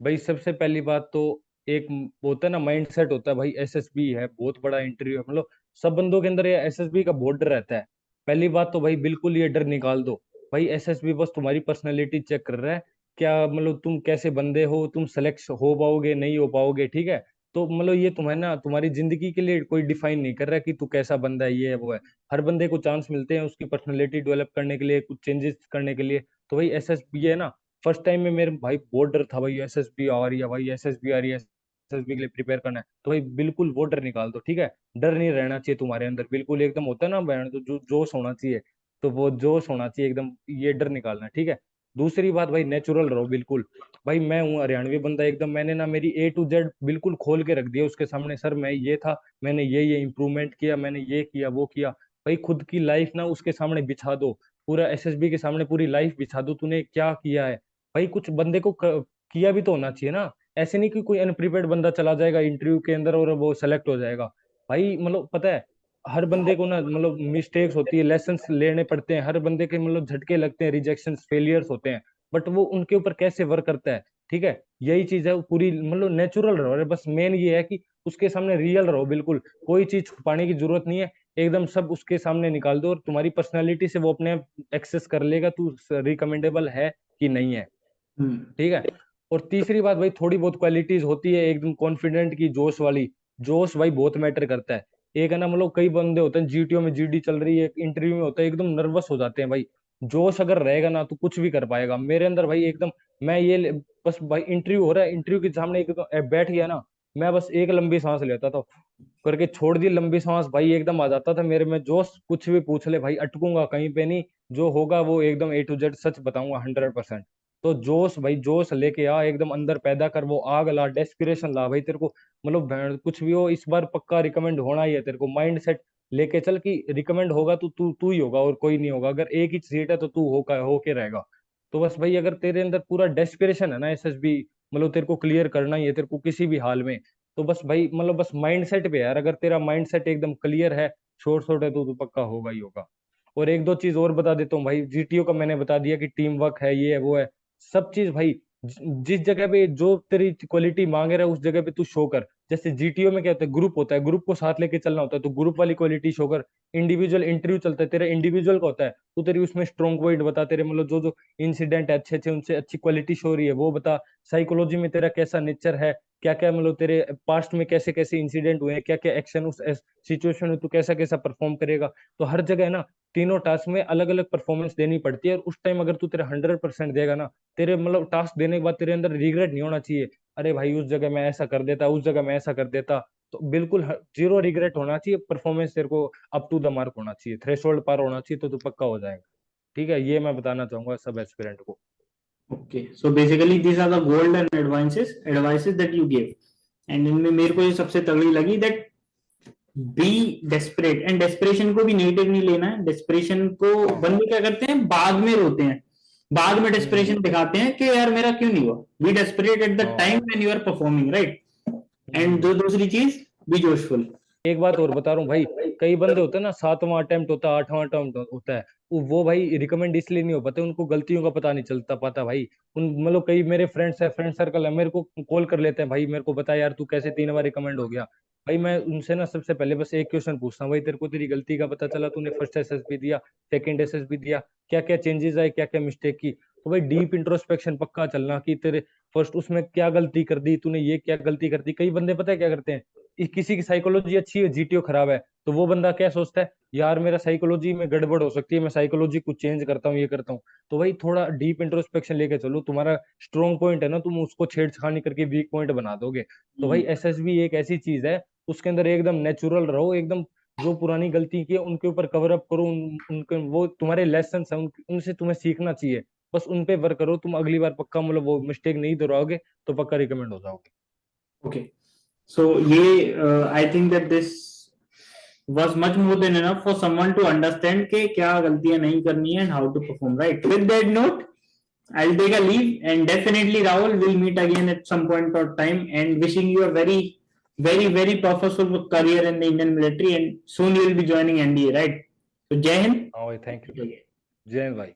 भाई सबसे पहली बात तो एक होता है ना माइंड सेट होता है भाई, एसएसबी है बहुत बड़ा इंटरव्यू है, मतलब सब बंदों के अंदर ये एसएसबी का बहुत डर रहता है। पहली बात तो भाई बिल्कुल ये डर निकाल दो। भाई एसएसबी बस तुम्हारी पर्सनैलिटी चेक कर रहा है, क्या मतलब तुम कैसे बंदे हो, तुम सेलेक्ट हो पाओगे नहीं हो पाओगे। ठीक है, तो मतलब ये तुम्हें ना तुम्हारी जिंदगी के लिए कोई डिफाइन नहीं कर रहा है कि तू कैसा बंदा है ये है वो है। हर बंदे को चांस मिलते हैं उसकी पर्सनैलिटी डेवलप करने के लिए, कुछ चेंजेस करने के लिए। तो भाई एसएसबी है ना, फर्स्ट टाइम में मेरे भाई बहुत डर था, भाई एसएसबी आ रही है, भाई एसएसबी आ रही है, एसएसबी के लिए प्रिपेयर करना है। तो भाई बिल्कुल वो डर निकाल दो। ठीक है, डर नहीं रहना चाहिए तुम्हारे अंदर, बिल्कुल एकदम होता है ना बहन तो जो जोश होना चाहिए। तो वो जोश होना चाहिए एकदम, ये डर निकालना है। ठीक है, दूसरी बात भाई नेचुरल रहो बिल्कुल। भाई मैं हूँ हरियाणवी बंदा एकदम, मैंने ना मेरी A to Z बिल्कुल खोल के रख दिया उसके सामने, सर मैं ये था, मैंने ये इम्प्रूवमेंट किया, मैंने ये किया वो किया। भाई खुद की लाइफ ना उसके सामने बिछा दो, पूरा एसएसबी के सामने पूरी लाइफ बिछा दो, तूने क्या किया है। भाई कुछ बंदे को किया भी तो होना चाहिए ना, ऐसे नहीं कि कोई अनप्रिपेयर्ड बंदा चला जाएगा इंटरव्यू के अंदर और वो सेलेक्ट हो जाएगा। भाई मतलब पता है हर बंदे को ना मतलब मिस्टेक्स होती है, लेसन्स लेने पड़ते हैं, हर बंदे के मतलब झटके लगते हैं, रिजेक्शन फेलियर्स होते हैं, बट वो उनके ऊपर कैसे वर्क करता है, ठीक है, यही चीज है। वो पूरी मतलब नेचुरल रहो, अरे बस मेन ये है कि उसके सामने रियल रहो, बिल्कुल कोई चीज छुपाने की जरूरत नहीं है, एकदम सब उसके सामने निकाल दो और तुम्हारी पर्सनैलिटी से वो अपने एक्सेस कर लेगा तू रिकमेंडेबल है कि नहीं है, ठीक है। और तीसरी बात भाई, थोड़ी बहुत क्वालिटीज होती है एकदम कॉन्फिडेंट की, जोश वाली, जोश भाई बहुत मैटर करता है। एक है ना मतलब कई बंदे होते हैं जीटीओ में, जीडी चल रही है, इंटरव्यू में होता है, एकदम नर्वस हो जाते हैं भाई। जोश अगर रहेगा ना तो कुछ भी कर पाएगा। मेरे अंदर भाई एकदम, मैं बस भाई इंटरव्यू हो रहा है, इंटरव्यू के सामने एकदम बैठ गया ना, मैं बस एक लंबी सांस लेता था, करके छोड़ दी लंबी सांस, भाई एकदम आ जाता था मेरे में जोश, कुछ भी पूछ ले भाई, अटकूंगा कहीं पे नहीं, जो होगा वो एकदम A to Z सच बताऊंगा 100%। तो जोश भाई, जोश लेके आ, एकदम अंदर पैदा कर, वो आग ला, डेस्पिरेशन ला भाई, तेरे को मतलब कुछ भी हो इस बार पक्का रिकमेंड होना ही है तेरे को, माइंड सेट लेके चल कि रिकमेंड होगा तो तू तू ही होगा और कोई नहीं होगा, अगर एक ही सीट है तो तू होके रहेगा। तो बस भाई अगर तेरे अंदर पूरा डेस्पिरेशन है ना SSB, मतलब तेरे को क्लियर करना ही है तेरे को किसी भी हाल में, तो बस भाई मतलब बस माइंड सेट पे यार, अगर तेरा माइंड सेट एकदम क्लियर है, शॉर्ट शॉर्ट है, तो पक्का होगा ही होगा। और एक दो चीज और बता देता हूँ भाई, जीटीओ का मैंने बता दिया कि टीम वर्क है, ये है वो है, सब चीज भाई, जिस जगह पे जो तेरी क्वालिटी मांगे रहा है उस जगह पे तू शो कर। जैसे जीटीओ में क्या होता है, ग्रुप होता है, ग्रुप को साथ लेके चलना होता है, तो ग्रुप वाली क्वालिटी शो कर। इंडिविजुअल इंटरव्यू चलता है, तेरा इंडिविजुअल का होता है, तो तेरी उसमें स्ट्रॉन्ग पॉइंट बता, तेरे मतलब जो जो इंसिडेंट है अच्छे अच्छे, उनसे अच्छी क्वालिटी शो हो रही है वो बता। साइकोलॉजी में तेरा कैसा नेचर है, क्या क्या मतलब तेरे पास्ट में कैसे कैसे इंसिडेंट हुए हैं, क्या क्या एक्शन उस सिचुएशन में तू कैसा कैसा परफॉर्म करेगा। तो हर जगह है ना, तीनों टास्क में अलग अलग परफॉर्मेंस देनी पड़ती है, और उस टाइम अगर तू तेरा 100% देगा ना, तेरे मतलब टास्क देने के बाद तेरे अंदर रिग्रेट नहीं होना चाहिए, अरे भाई उस जगह मैं ऐसा कर देता, उस जगह मैं ऐसा कर देता। तो बिल्कुल जीरो रिग्रेट होना चाहिए, परफॉर्मेंस तेरे को अप टू द मार्क होना चाहिए, थ्रेशोल्ड पार होना चाहिए, तो तू पक्का हो जाएगा। ठीक है, ये मैं बताना चाहूंगा सब एस्पिरेंट को। Okay, so basically these are the golden advices that you gave, and इनमें मेरे को ये सबसे तगड़ी लगी that B desperate, and desperation को भी नेगेटिव नहीं लेना है। डेस्परेशन को बंदे क्या करते हैं, बाद में रोते हैं, बाद में हम्म। डेस्परेशन दिखाते हैं कि यार मेरा क्यों नहीं हुआ। Be desperate at the time हाँ। When you are performing, right. And hmm. दूसरी चीज, बी जोशफुल। एक बात और बता रहा हूँ भाई, कई बंदे होते हैं ना, 7वां अटेम्प्ट होता है, 8वां अटेम्प्ट होता है, वो भाई रिकमेंड इसलिए नहीं हो पाते, उनको गलतियों का पता नहीं चलता पाता भाई। उन मतलब कई मेरे फ्रेंड्स है, फ्रेंड सर्कल है, मेरे को कॉल कर लेते हैं, भाई मेरे को बता यार तू कैसे 3 बार रिकमेंड हो गया। भाई मैं उनसे ना सबसे पहले बस एक क्वेश्चन पूछता हूँ, भाई तेरे को तेरी गलती का पता चला, तूने फर्स्ट SSB दिया, सेकंड SSB दिया, क्या क्या चेंजेस आए, क्या क्या मिस्टेक की, तो भाई डीप इंट्रोस्पेक्शन पक्का चलना कि तेरे फर्स्ट उसमें क्या गलती कर दी तूने, ये क्या गलती कर दी। कई बंदे पता है क्या करते हैं, किसी की साइकोलॉजी अच्छी है, जीटीओ खराब है, तो वो बंदा क्या सोचता है, यार मेरा साइकोलॉजी में गड़बड़ हो सकती है, मैं साइकोलॉजी कुछ चेंज करता हूँ, ये करता हूँ। तो भाई थोड़ा डीप इंट्रोस्पेक्शन लेके चलो, तुम्हारा स्ट्रॉन्ग पॉइंट है ना, तुम उसको छेड़छाड़ी करके वीक पॉइंट बना दोगे। तो भाई SSB एक ऐसी चीज है, उसके अंदर एकदम नेचुरल रहो, एकदम जो पुरानी गलती की है उनके ऊपर कवर अप करो, उनके वो तुम्हारे लेसन है, उनसे तुम्हें सीखना चाहिए, बस उन पे वर्क करो, तुम अगली बार पक्का मतलब वो मिस्टेक नहीं दोहराओगे, तो पक्का रिकमेंड हो जाओगे। ओके, सो ये I think that this was much more than enough for someone to understand के क्या गलतियां नहीं करनी है and how to perform, right? With that note, I'll take a leave, and definitely Rahul will meet again at some point of time, and wishing you a very, very, very purposeful career in the Indian military, and soon you will be joining NDA, right? So Jai Hind. हाँ भाई, thank you. जय हिंद भाई।